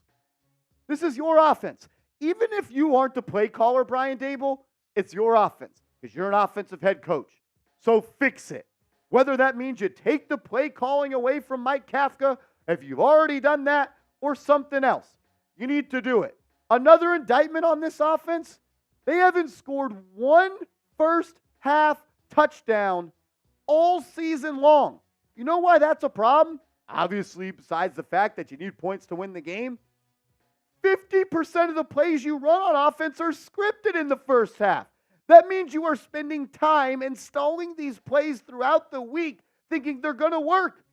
This is your offense. Even if you aren't the play caller, Brian Daboll, it's your offense because you're an offensive head coach. So fix it. Whether that means you take the play calling away from Mike Kafka, if you've already done that, or something else, you need to do it. Another indictment on this offense, they haven't scored one first half touchdown all season long. You know why that's a problem? Obviously, besides the fact that you need points to win the game, 50% of the plays you run on offense are scripted in the first half. That means you are spending time installing these plays throughout the week thinking they're going to work,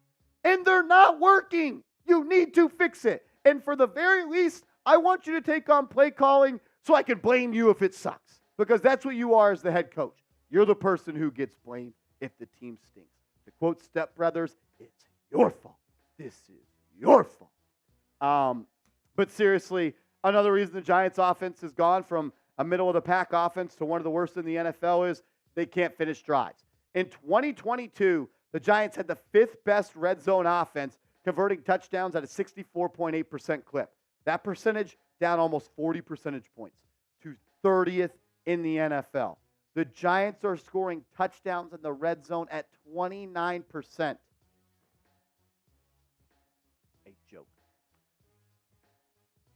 and they're not working. You need to fix it. And for the very least, I want you to take on play calling so I can blame you if it sucks, because that's what you are as the head coach. You're the person who gets blamed if the team stinks. To quote Step Brothers, it's your fault. This is your fault. But seriously, another reason the Giants offense has gone from a middle-of-the-pack offense to one of the worst in the NFL is they can't finish drives. In 2022, the Giants had the 5th best red zone offense, converting touchdowns at a 64.8% clip. That percentage down almost 40 percentage points to 30th in the NFL. The Giants are scoring touchdowns in the red zone at 29%. A joke.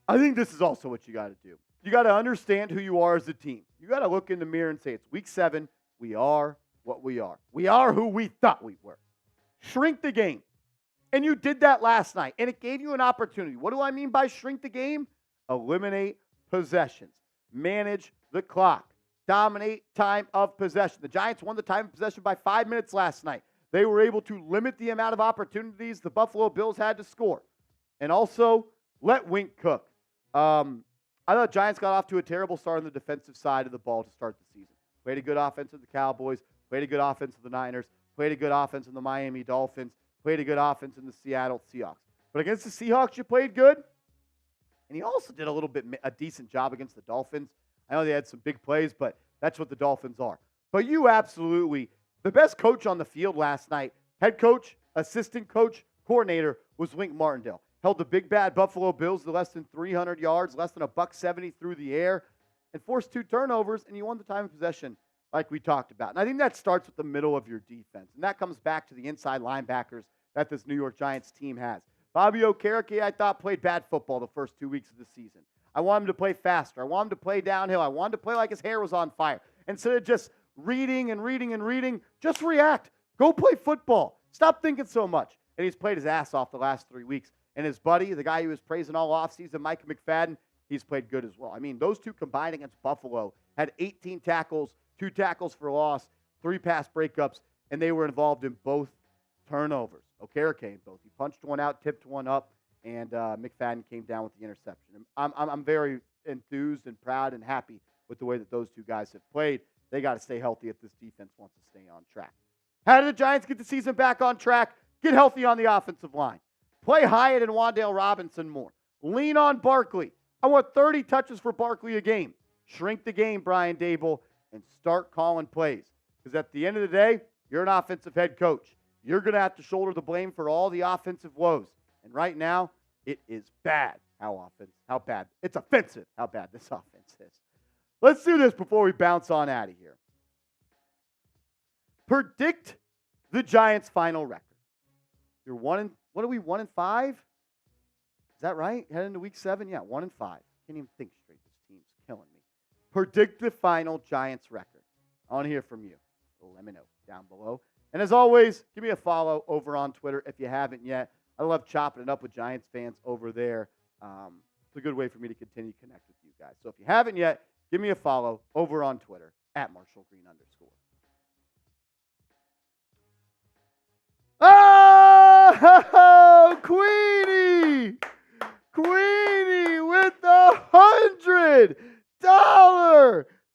I think this is also what you got to do. You got to understand who you are as a team. You got to look in the mirror and say, it's week 7. We are what we are. We are who we thought we were. Shrink the game. And you did that last night, and it gave you an opportunity. What do I mean by shrink the game? Eliminate possessions. Manage the clock. Dominate time of possession. The Giants won the time of possession by 5 minutes last night. They were able to limit the amount of opportunities the Buffalo Bills had to score. And also, let Wink cook. I thought Giants got off to a terrible start on the defensive side of the ball to start the season. Played a good offense with the Cowboys. Played a good offense with the Niners. Played a good offense with the Miami Dolphins. Played a good offense in the Seattle Seahawks. But against the Seahawks, you played good. And he also did a decent job against the Dolphins. I know they had some big plays, but that's what the Dolphins are. But you absolutely, the best coach on the field last night, head coach, assistant coach, coordinator, was Wink Martindale. Held the big bad Buffalo Bills to less than 300 yards, less than $170 through the air, and forced 2 turnovers, and you won the time of possession like we talked about. And I think that starts with the middle of your defense, and that comes back to the inside linebackers that this New York Giants team has. Bobby Okereke, I thought, played bad football the first 2 weeks of the season. I want him to play faster. I want him to play downhill. I want him to play like his hair was on fire. Instead of just reading, just react. Go play football. Stop thinking so much. And he's played his ass off the last 3 weeks. And his buddy, the guy who was praising all offseason, Micah McFadden, he's played good as well. I mean, those two combined against Buffalo had 18 tackles, 2 tackles for loss, 3 pass breakups, and they were involved in both turnovers. Okereke in both. He punched one out, tipped one up, and McFadden came down with the interception. I'm very enthused and proud and happy with the way that those two guys have played. They got to stay healthy if this defense wants to stay on track. How did the Giants get the season back on track? Get healthy on the offensive line. Play Hyatt and Wan'Dale Robinson more. Lean on Barkley. I want 30 touches for Barkley a game. Shrink the game, Brian Daboll, and start calling plays. Because at the end of the day, you're an offensive head coach. You're going to have to shoulder the blame for all the offensive woes. And right now, it is bad how bad. It's offensive how bad this offense is. Let's do this before we bounce on out of here. Predict the Giants' final record. You're 1-5? Is that right? Heading into week 7? Yeah, 1-5. Can't even think straight. This team's killing me. Predict the final Giants record. I want to hear from you. Let me know down below. And as always, give me a follow over on Twitter if you haven't yet. I love chopping it up with Giants fans over there. It's a good way for me to continue to connect with you guys. So if you haven't yet, give me a follow over on Twitter at @MarshallGreen_. Oh, Queenie! Queenie with the $100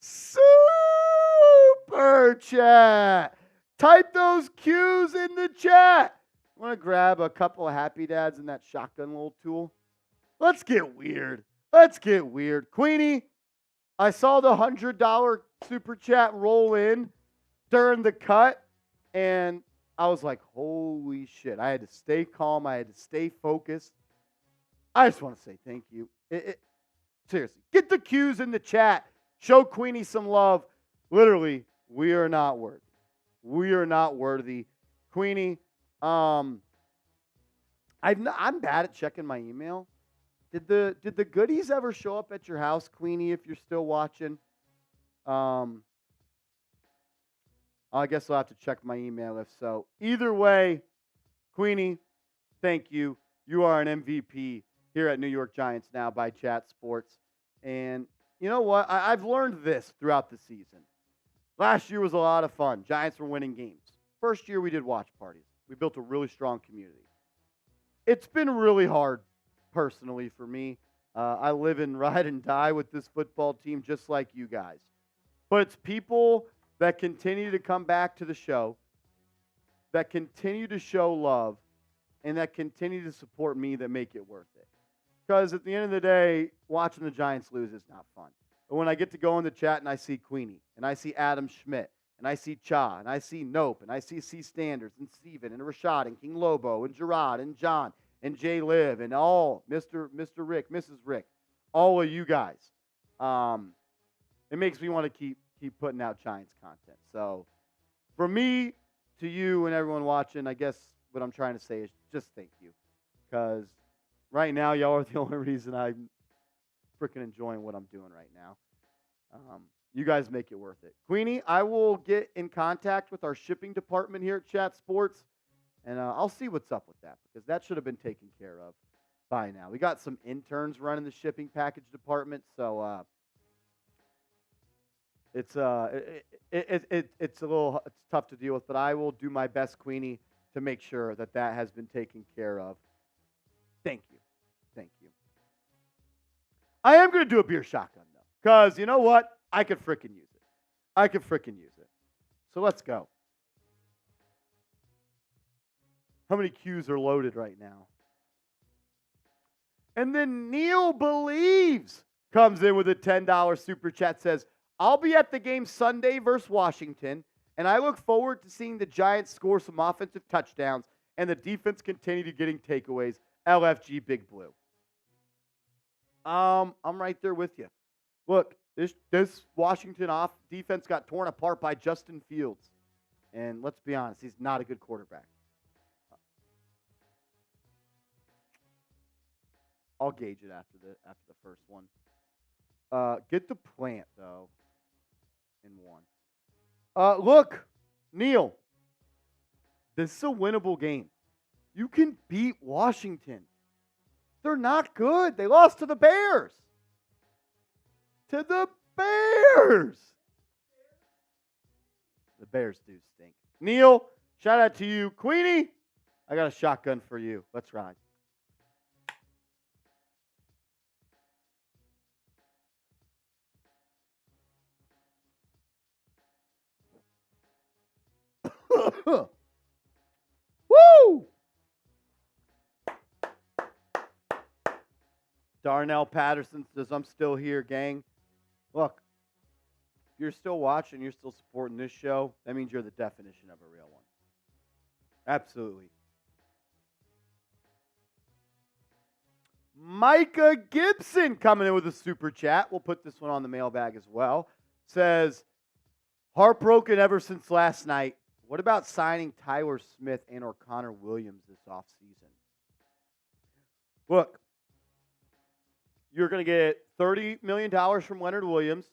super chat. Type those Q's in the chat. Want to grab a couple of happy dads in that shotgun little tool? Let's get weird. Queenie, I saw the $100 super chat roll in during the cut, and I was like, holy shit. I had to stay calm. I had to stay focused. I just want to say thank you. Seriously, get the cues in the chat. Show Queenie some love. Literally, we are not worthy. We are not worthy. Queenie, I'm bad at checking my email. Did the goodies ever show up at your house, Queenie, if you're still watching? I guess I'll have to check my email if so. Either way, Queenie, thank you. You are an MVP here at New York Giants Now by Chat Sports. And you know what? I've learned this throughout the season. Last year was a lot of fun. Giants were winning games. First year we did watch parties. We built a really strong community. It's been really hard personally for me. I live and ride and die with this football team just like you guys. But it's people that continue to come back to the show, that continue to show love, and that continue to support me that make it worth it. Because at the end of the day, watching the Giants lose is not fun. But when I get to go in the chat and I see Queenie, and I see Adam Schmidt, and I see Cha, and I see Nope, and I see C. Standards, and Steven, and Rashad, and King Lobo, and Gerard, and John, and Jay Liv, and all, Mr. Rick, Mrs. Rick, all of you guys, it makes me want to keep putting out Giants content. So from me to you and everyone watching, I guess what I'm trying to say is just thank you. Because right now, y'all are the only reason I'm freaking enjoying what I'm doing right now. You guys make it worth it. Queenie, I will get in contact with our shipping department here at Chat Sports, and I'll see what's up with that, because that should have been taken care of by now. We got some interns running the shipping package department, so it's tough to deal with, but I will do my best, Queenie, to make sure that has been taken care of. Thank you. Thank you. I am going to do a beer shotgun, though, because you know what? I could freaking use it. So let's go. How many cues are loaded right now? And then Neil Believes comes in with a $10 super chat, says, I'll be at the game Sunday versus Washington, and I look forward to seeing the Giants score some offensive touchdowns and the defense continue to getting takeaways. LFG Big Blue. I'm right there with you. Look, this Washington defense got torn apart by Justin Fields. And let's be honest, he's not a good quarterback. I'll gauge it after the first one. Get the plant, though, in one. Look, Neil, this is a winnable game. You can beat Washington. They're not good. They lost to the Bears. To the Bears. The Bears do stink. Neil, shout out to you. Queenie, I got a shotgun for you. Let's ride. Woo! Darnell Patterson says, I'm still here, gang. Look, if you're still watching, you're still supporting this show, that means you're the definition of a real one. Absolutely. Micah Gibson coming in with a super chat. We'll put this one on the mailbag as well. Says, heartbroken ever since last night. What about signing Tyler Smith and or Connor Williams this offseason? Look, you're going to get $30 million from Leonard Williams.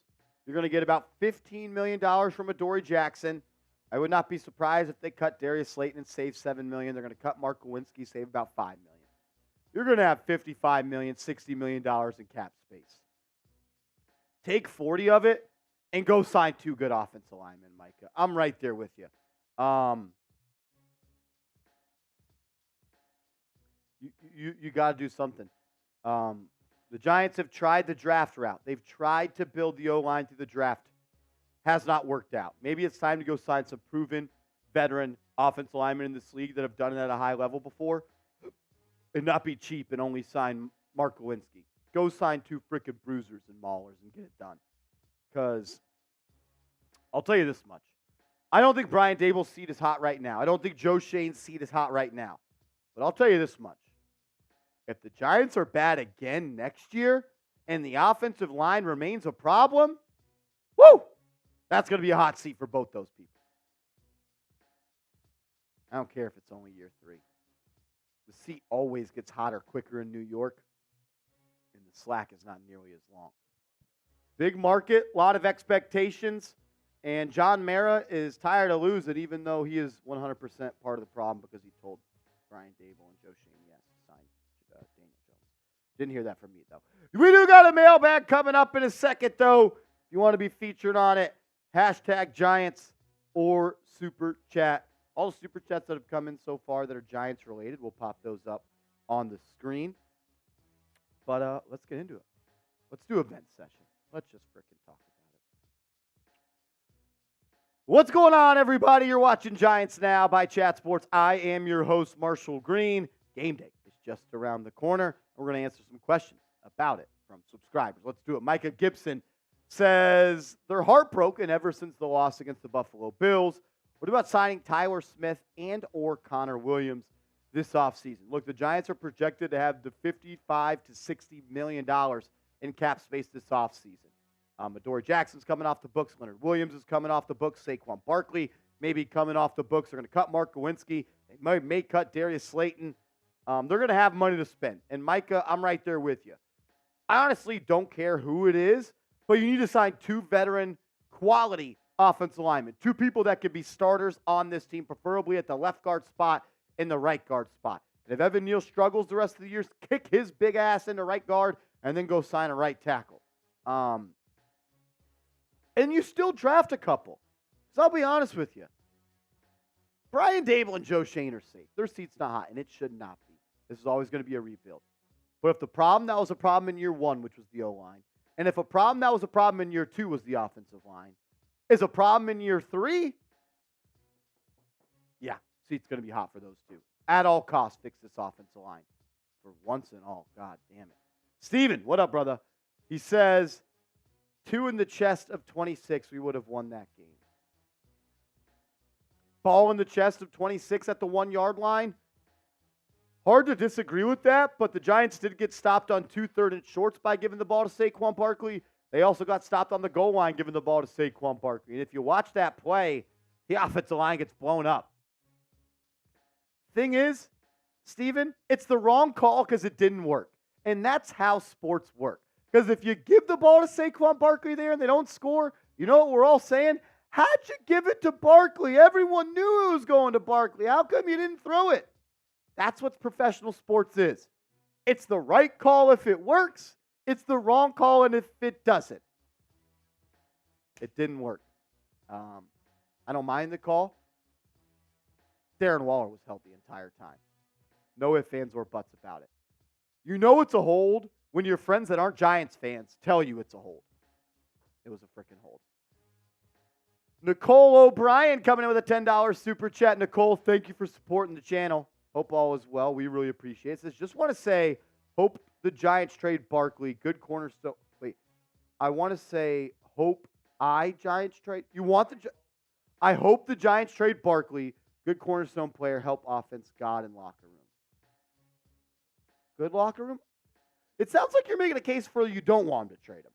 You're going to get about $15 million from Adoree Jackson. I would not be surprised if they cut Darius Slayton and save $7 million. They're going to cut Mark Lewinsky, save about $5 million. You're going to have $55 million, $60 million in cap space. Take 40 of it and go sign 2 good offensive linemen, Micah. I'm right there with you. You got to do something. The Giants have tried the draft route. They've tried to build the O-line through the draft. Has not worked out. Maybe it's time to go sign some proven veteran offensive linemen in this league that have done it at a high level before and not be cheap and only sign Mark Lewinsky. Go sign 2 frickin' bruisers and maulers and get it done. because I'll tell you this much. I don't think Brian Daboll's seat is hot right now. I don't think Joe Shane's seat is hot right now. But I'll tell you this much. If the Giants are bad again next year and the offensive line remains a problem, woo, that's going to be a hot seat for both those people. I don't care if it's only year 3. The seat always gets hotter quicker in New York, and the slack is not nearly as long. Big market, a lot of expectations, and John Mara is tired of losing, even though he is 100% part of the problem because he told Brian Daboll and Joe Shane yes to sign Daniel Jones. Didn't hear that from me, though. We do got a mailbag coming up in a second, though. If you want to be featured on it, hashtag Giants or Super Chat. All the Super Chats that have come in so far that are Giants related, we'll pop those up on the screen. But let's get into it. Let's do a vent session. Let's just freaking talk about it. What's going on, everybody? You're watching Giants Now by Chat Sports. I am your host, Marshall Green. Game day is just around the corner. We're going to answer some questions about it from subscribers. Let's do it. Micah Gibson says they're heartbroken ever since the loss against the Buffalo Bills. What about signing Tyler Smith and or Connor Williams this offseason? Look, the Giants are projected to have the $55 to $60 million in cap space this offseason. Adoree Jackson's coming off the books. Leonard Williams is coming off the books. Saquon Barkley maybe coming off the books. They're going to cut Mark Lewinsky. They may cut Darius Slayton. They're going to have money to spend. And Micah, I'm right there with you. I honestly don't care who it is, but you need to sign 2 veteran quality offensive linemen, 2 people that could be starters on this team, preferably at the left guard spot and the right guard spot. And if Evan Neal struggles the rest of the year, kick his big ass into right guard and then go sign a right tackle. And you still draft a couple. So I'll be honest with you. Brian Daboll and Joe Shane are safe. Their seat's not hot, and it should not be. This is always going to be a rebuild. But if the problem that was a problem in year 1, which was the O-line, and if a problem that was a problem in year 2 was the offensive line, is a problem in year 3, yeah, seat's going to be hot for those 2. At all costs, fix this offensive line. For once and all, God damn it. Steven, what up, brother? He says, 2 in the chest of 26, we would have won that game. Ball in the chest of 26 at the 1-yard line. Hard to disagree with that, but the Giants did get stopped on 2 third-and shorts by giving the ball to Saquon Barkley. They also got stopped on the goal line giving the ball to Saquon Barkley. And if you watch that play, the offensive line gets blown up. Thing is, Steven, it's the wrong call because it didn't work. And that's how sports work. Because if you give the ball to Saquon Barkley there and they don't score, you know what we're all saying? How'd you give it to Barkley? Everyone knew it was going to Barkley. How come you didn't throw it? That's what professional sports is. It's the right call if it works. It's the wrong call, and if it doesn't. It didn't work. I don't mind the call. Darren Waller was held the entire time. No ifs, ands, or buts about it. You know it's a hold when your friends that aren't Giants fans tell you it's a hold. It was a freaking hold. Nicole O'Brien coming in with a $10 super chat. Nicole, thank you for supporting the channel. Hope all is well. We really appreciate it. Says, just want to say, hope the Giants trade Barkley. Good cornerstone. Wait, I want to say, hope Giants trade. You want the? I hope the Giants trade Barkley. Good cornerstone player. Help offense. God in locker room. Good locker room. It sounds like you're making a case for you don't want him to trade him,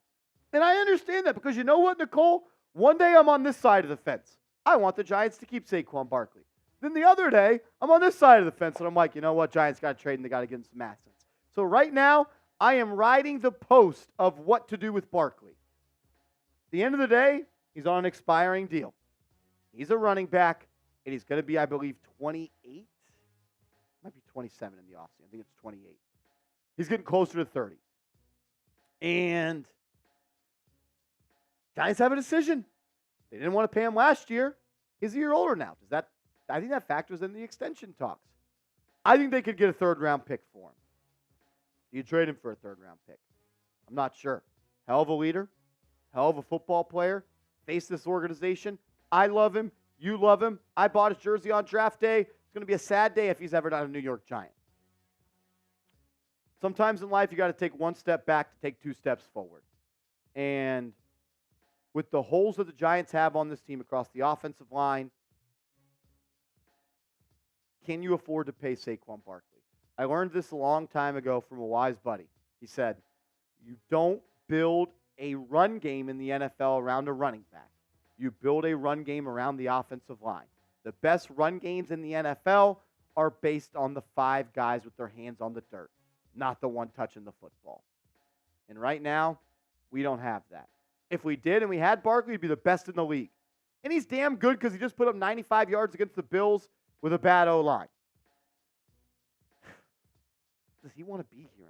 and I understand that because you know what, Nicole. One day I'm on this side of the fence. I want the Giants to keep Saquon Barkley. Then the other day, I'm on this side of the fence, and I'm like, you know what? Giants got to trade, and they got to give him some assets. So right now, I am riding the post of what to do with Barkley. At the end of the day, he's on an expiring deal. He's a running back, and he's going to be, I believe, 28. Might be 27 in the offseason. I think it's 28. He's getting closer to 30. And Giants have a decision. They didn't want to pay him last year. He's a year older now. I think that factors in the extension talks. I think they could get a 3rd-round pick for him. Do you trade him for a 3rd-round pick? I'm not sure. Hell of a leader. Hell of a football player. Face this organization. I love him. You love him. I bought his jersey on draft day. It's going to be a sad day if he's ever not a New York Giant. Sometimes in life, you got to take one step back to take 2 steps forward. And with the holes that the Giants have on this team across the offensive line, can you afford to pay Saquon Barkley? I learned this a long time ago from a wise buddy. He said, you don't build a run game in the NFL around a running back. You build a run game around the offensive line. The best run games in the NFL are based on the 5 guys with their hands on the dirt, not the one touching the football. And right now, we don't have that. If we did and we had Barkley, he'd be the best in the league. And he's damn good because he just put up 95 yards against the Bills with a bad O-line. Does he want to be here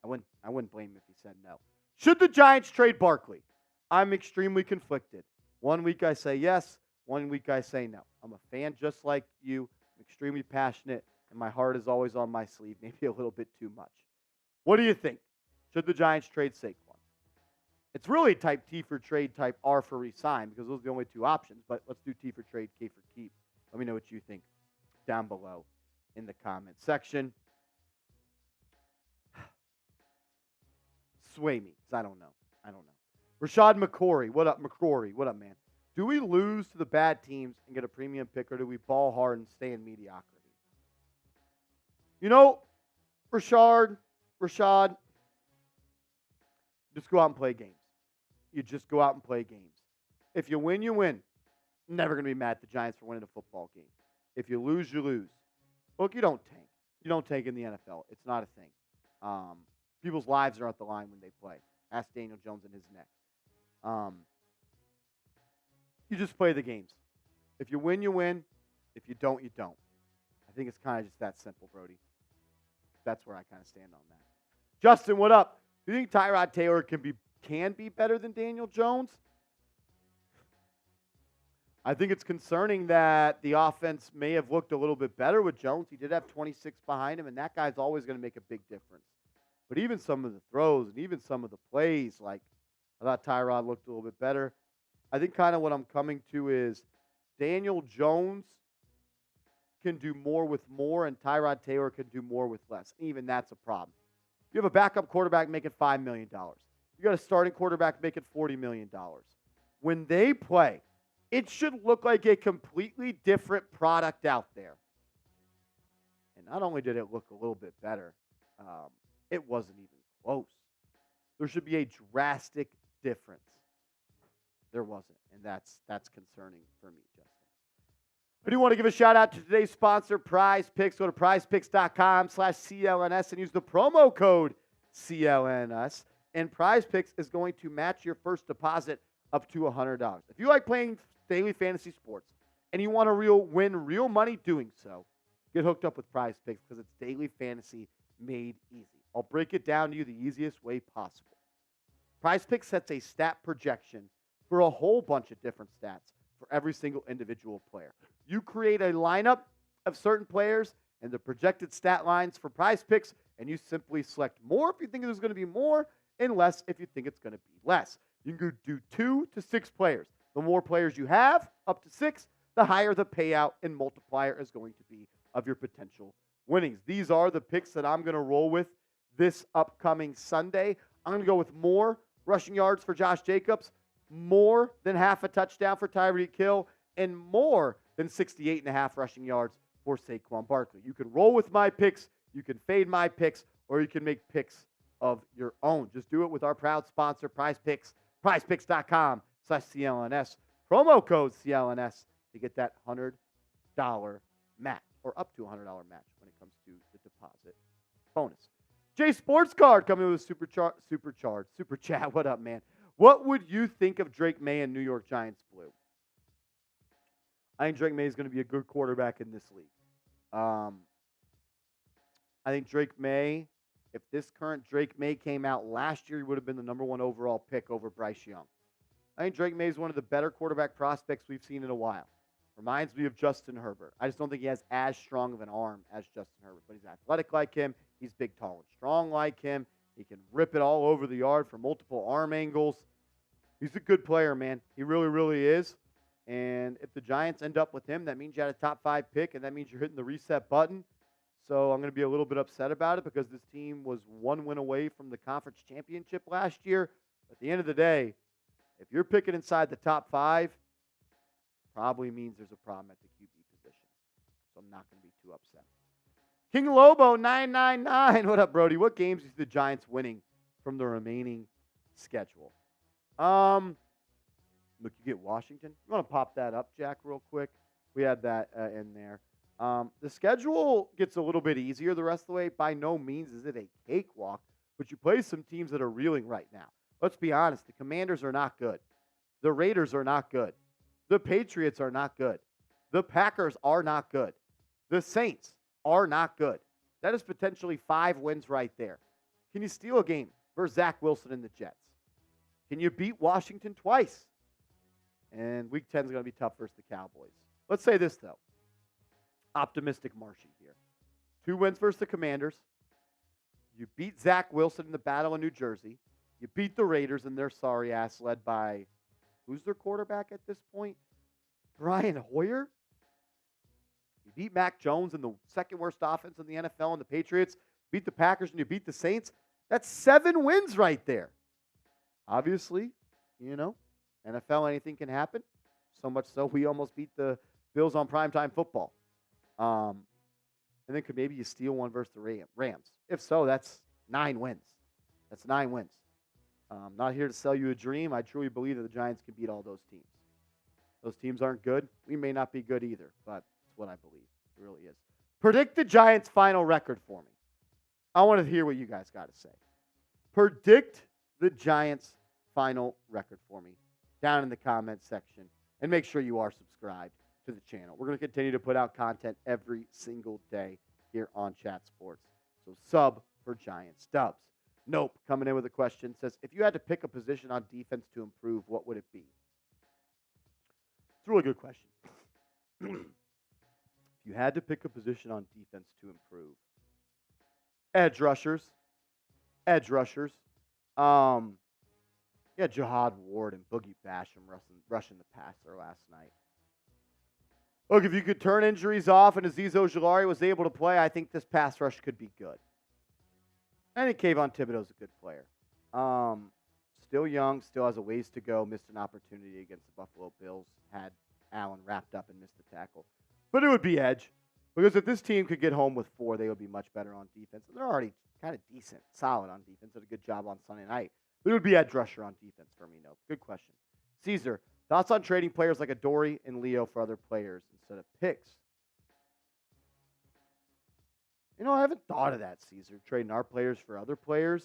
anymore? I wouldn't blame him if he said no. Should the Giants trade Barkley? I'm extremely conflicted. One week I say yes, one week I say no. I'm a fan just like you. I'm extremely passionate, and my heart is always on my sleeve, maybe a little bit too much. What do you think? Should the Giants trade Saquon? It's really type T for trade, type R for resign, because those are the only 2 options, but let's do T for trade, K for keep. Let me know what you think down below in the comment section. Sway me, because I don't know. Rashad McCory. What up, McCrory? What up, man? Do we lose to the bad teams and get a premium pick, or do we ball hard and stay in mediocrity? You know, Rashad, just go out and play games. You just go out and play games. If you win, you win. Never going to be mad at the Giants for winning a football game. If you lose, you lose. Look, you don't tank. You don't tank in the NFL. It's not a thing. People's lives are at the line when they play. Ask Daniel Jones and his neck. You just play the games. If you win, you win. If you don't, you don't. I think it's kind of just that simple, Brody. That's where I kind of stand on that. Justin, what up? Do you think Tyrod Taylor can be better than Daniel Jones? I think it's concerning that the offense may have looked a little bit better with Jones. He did have 26 behind him, and that guy's always going to make a big difference. But even some of the throws and even some of the plays, like I thought Tyrod looked a little bit better. I think kind of what I'm coming to is Daniel Jones can do more with more, and Tyrod Taylor can do more with less. Even that's a problem. You have a backup quarterback making $5 million. You got a starting quarterback making $40 million. When they play, it should look like a completely different product out there. And not only did it look a little bit better, it wasn't even close. There should be a drastic difference. There wasn't, and that's concerning for me, Justin. I do want to give a shout out to today's sponsor, PrizePicks. Go to prizepicks.com/CLNS and use the promo code CLNS. And PrizePicks is going to match your first deposit up to $100. If you like playing daily fantasy sports and you want to win real money doing so, get hooked up with PrizePicks because it's daily fantasy made easy. I'll break it down to you the easiest way possible. PrizePicks sets a stat projection for a whole bunch of different stats for every single individual player. You create a lineup of certain players and the projected stat lines for PrizePicks, and you simply select more if you think there's going to be more and less if you think it's going to be less. You can do 2 to 6 players. The more players you have, up to 6, the higher the payout and multiplier is going to be of your potential winnings. These are the picks that I'm going to roll with this upcoming Sunday. I'm going to go with more rushing yards for Josh Jacobs, more than half a touchdown for Tyreek Hill, and more than 68.5 rushing yards for Saquon Barkley. You can roll with my picks, you can fade my picks, or you can make picks of your own. Just do it with our proud sponsor, PrizePicks, prizepicks.com/CLNS. Promo code CLNS to get that $100 match, or up to $100 match when it comes to the deposit bonus. Jay Sports Card coming with super chat. What up, man? What would you think of Drake May and New York Giants blue? I think Drake May is going to be a good quarterback in this league. I think Drake May, if this current Drake May came out last year, he would have been the number 1 overall pick over Bryce Young. I think Drake May is one of the better quarterback prospects we've seen in a while. Reminds me of Justin Herbert. I just don't think he has as strong of an arm as Justin Herbert, but he's athletic like him. He's big, tall, and strong like him. He can rip it all over the yard from multiple arm angles. He's a good player, man. He really, really is. And if the Giants end up with him, that means you had a top 5 pick, and that means you're hitting the reset button. So I'm going to be a little bit upset about it because this team was 1 win away from the conference championship last year. At the end of the day, if you're picking inside the top 5, probably means there's a problem at the QB position. So I'm not going to be too upset. King Lobo 999. What up, Brody? What games is the Giants winning from the remaining schedule? Look, you get Washington. You want to pop that up, Jack, real quick? We had that in there. The schedule gets a little bit easier the rest of the way. By no means is it a cakewalk, but you play some teams that are reeling right now. Let's be honest. The Commanders are not good. The Raiders are not good. The Patriots are not good. The Packers are not good. The Saints are not good. That is potentially 5 wins right there. Can you steal a game versus Zach Wilson and the Jets? Can you beat Washington twice? And Week 10 is going to be tough versus the Cowboys. Let's say this, though. Optimistic marching here. 2 wins versus the Commanders. You beat Zach Wilson in the Battle of New Jersey. You beat the Raiders and their sorry ass led by, who's their quarterback at this point? Brian Hoyer? You beat Mac Jones in the second worst offense in the NFL and the Patriots. Beat the Packers and you beat the Saints. That's 7 wins right there. Obviously, NFL, anything can happen. So much so we almost beat the Bills on primetime football. And then could maybe you steal one versus the Rams. If so, that's 9 wins. That's 9 wins. Not here to sell you a dream. I truly believe that the Giants can beat all those teams. Those teams aren't good. We may not be good either, but it's what I believe. It really is. Predict the Giants' final record for me. I want to hear what you guys got to say. Predict the Giants' final record for me down in the comments section. And make sure you are subscribed to the channel. We're going to continue to put out content every single day here on Chat Sports. So sub for Giants Dubs. Nope, coming in with a question, says, if you had to pick a position on defense to improve, what would it be? It's a really good question. If you had to pick a position on defense to improve, edge rushers. Yeah, Jihad Ward and Boogie Basham rushing the passer last night. Look, if you could turn injuries off and Azeez Ojulari was able to play, I think this pass rush could be good. I think Kayvon Thibodeau's a good player. Still young, still has a ways to go. Missed an opportunity against the Buffalo Bills. Had Allen wrapped up and missed the tackle. But it would be edge. Because if this team could get home with 4, they would be much better on defense. And they're already kind of decent, solid on defense. Did a good job on Sunday night. But it would be edge rusher on defense for me, no. Good question. Caesar, thoughts on trading players like Adoree and Leo for other players instead of picks? I haven't thought of that, Caesar, trading our players for other players.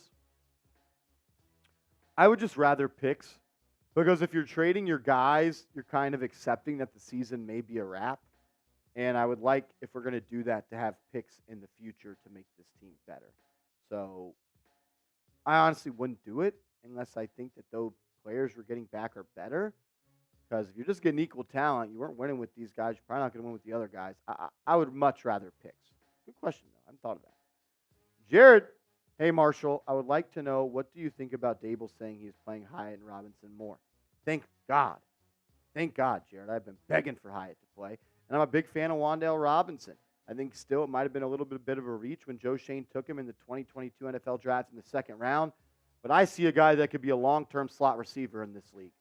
I would just rather picks, because if you're trading your guys, you're kind of accepting that the season may be a wrap. And I would like, if we're going to do that, to have picks in the future to make this team better. So I honestly wouldn't do it unless I think that those players we're getting back are better. Because if you're just getting equal talent, you weren't winning with these guys, you're probably not going to win with the other guys. I would much rather picks. Good question, though. I hadn't thought of that. Jared, hey, Marshall, I would like to know, what do you think about Daboll saying he's playing Hyatt and Robinson more? Thank God. Thank God, Jared. I've been begging for Hyatt to play. And I'm a big fan of Wan'Dale Robinson. I think still it might have been a little bit of a reach when Joe Shane took him in the 2022 NFL draft in the second round. But I see a guy that could be a long-term slot receiver in this league.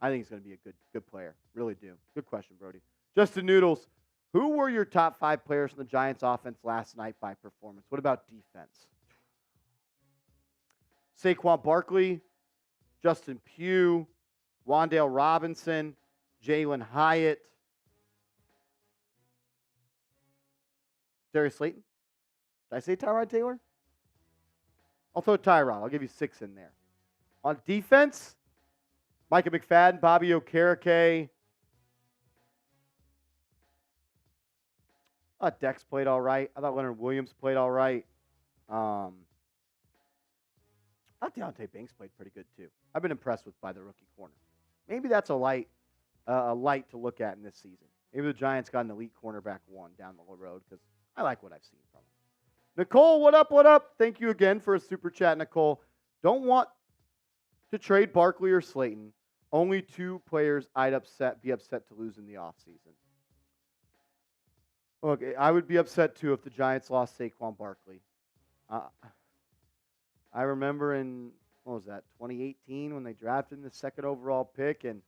I think he's going to be a good player. Really do. Good question, Brody. Justin Noodles, who were your top 5 players in the Giants offense last night by performance? What about defense? Saquon Barkley, Justin Pugh, Wan'Dale Robinson, Jalen Hyatt, Darius Slayton. Did I say Tyrod Taylor? I'll throw Tyrod. I'll give you 6 in there. On defense, Micah McFadden, Bobby Okereke. I thought Dex played all right. I thought Leonard Williams played all right. I thought Deontay Banks played pretty good too. I've been impressed by the rookie corner. Maybe that's a light to look at in this season. Maybe the Giants got an elite cornerback 1 down the road, because I like what I've seen from him. Nicole, what up, what up? Thank you again for a super chat, Nicole. Don't want to trade Barkley or Slayton. Only 2 players I'd be upset to lose in the offseason. Look, I would be upset too if the Giants lost Saquon Barkley. I remember what was that, 2018 when they drafted him the second overall pick. And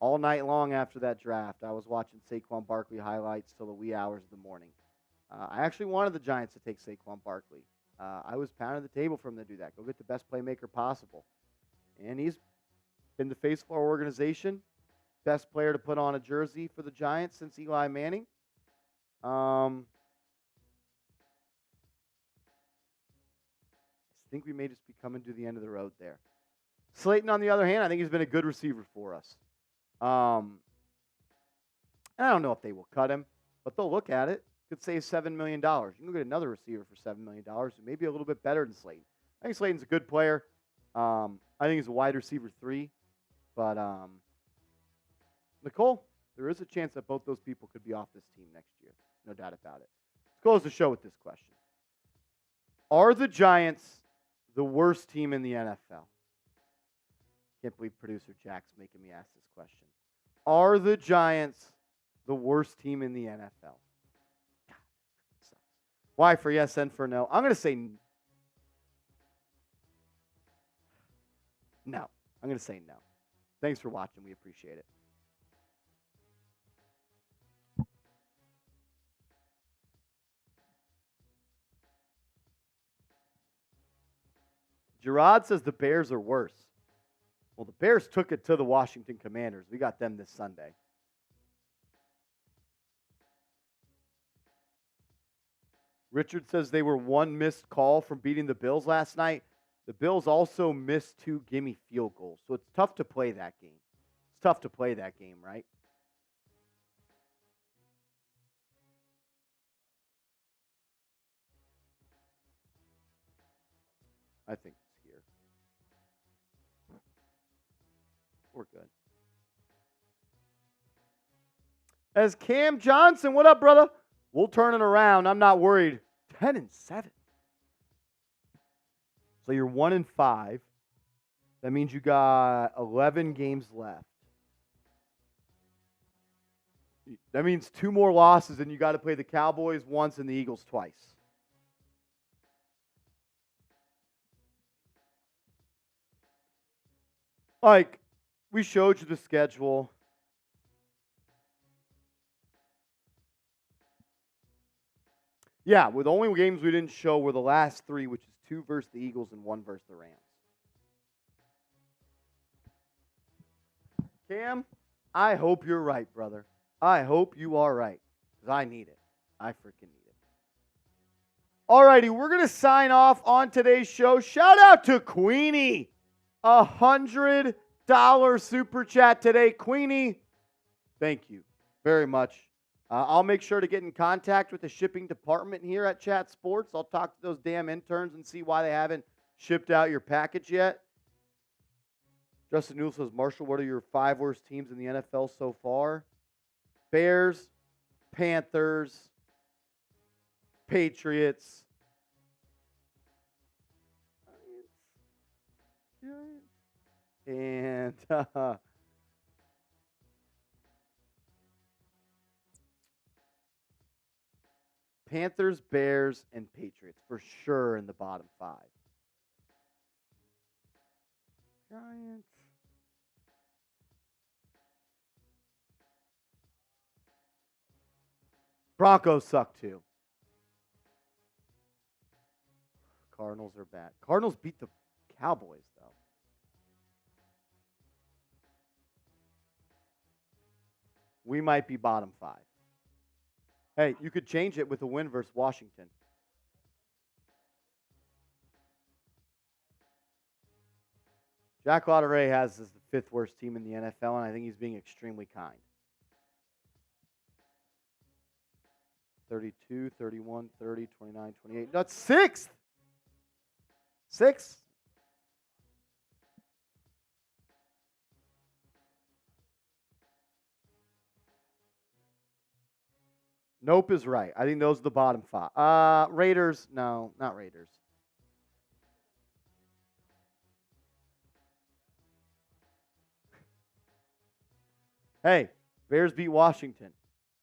all night long after that draft, I was watching Saquon Barkley highlights till the wee hours of the morning. I actually wanted the Giants to take Saquon Barkley. I was pounding the table for him to do that. Go get the best playmaker possible. And he's been the face of our organization. Best player to put on a jersey for the Giants since Eli Manning. I think we may just be coming to the end of the road there. Slayton, on the other hand, I think he's been a good receiver for us. I don't know if they will cut him, but they'll look at it. Could save $7 million. You can go get another receiver for $7 million, who may be a little bit better than Slayton. I think Slayton's a good player. I think he's a wide receiver 3. But, Nicole, there is a chance that both those people could be off this team next year. No doubt about it. Let's close the show with this question. Are the Giants the worst team in the NFL? Can't believe producer Jack's making me ask this question. Are the Giants the worst team in the NFL? God, that sucks. Why for yes and for no? I'm going to say no. I'm going to say no. Thanks for watching. We appreciate it. Gerard says the Bears are worse. Well, the Bears took it to the Washington Commanders. We got them this Sunday. Richard says they were one missed call from beating the Bills last night. The Bills also missed 2 gimme field goals. So it's tough to play that game. It's tough to play that game, right? I think it's here. We're good. As Cam Johnson, what up, brother? We'll turn it around. I'm not worried. 10-7. So you're 1-5. That means you got 11 games left. That means 2 more losses, and you got to play the Cowboys once and the Eagles twice. Like, we showed you the schedule. Yeah, with the only games we didn't show were the last 3, which is 2 versus the Eagles and 1 versus the Rams. Cam, I hope you're right, brother. I hope you are right, because I need it. I freaking need it. All righty, we're going to sign off on today's show. Shout out to Queenie. $100 super chat today. Queenie, thank you very much. I'll make sure to get in contact with the shipping department here at Chat Sports. I'll talk to those damn interns and see why they haven't shipped out your package yet. Justin Newell says, Marshall, what are your 5 worst teams in the NFL so far? Bears, Panthers, Patriots, and Panthers, Bears, and Patriots for sure in the bottom 5. Giants. Broncos suck too. Cardinals are bad. Cardinals beat the Cowboys, though. We might be bottom 5. Hey, you could change it with a win versus Washington. Jack Lotteray has as the 5th worst team in the NFL, and I think he's being extremely kind. 32, 31, 30, 29, 28. That's 6th. 6th. Nope is right. I think those are the bottom 5. Raiders, no, not Raiders. Hey, Bears beat Washington.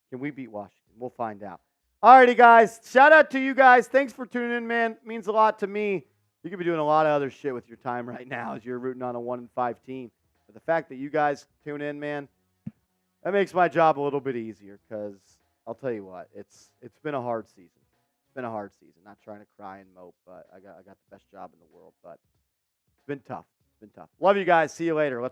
Can we beat Washington? We'll find out. All righty, guys. Shout out to you guys. Thanks for tuning in, man. It means a lot to me. You could be doing a lot of other shit with your time right now as you're rooting on a 1-5 team. But the fact that you guys tune in, man, that makes my job a little bit easier because I'll tell you what, it's been a hard season. It's been a hard season. Not trying to cry and mope, but I got the best job in the world. But it's been tough. It's been tough. Love you guys. See you later. Let's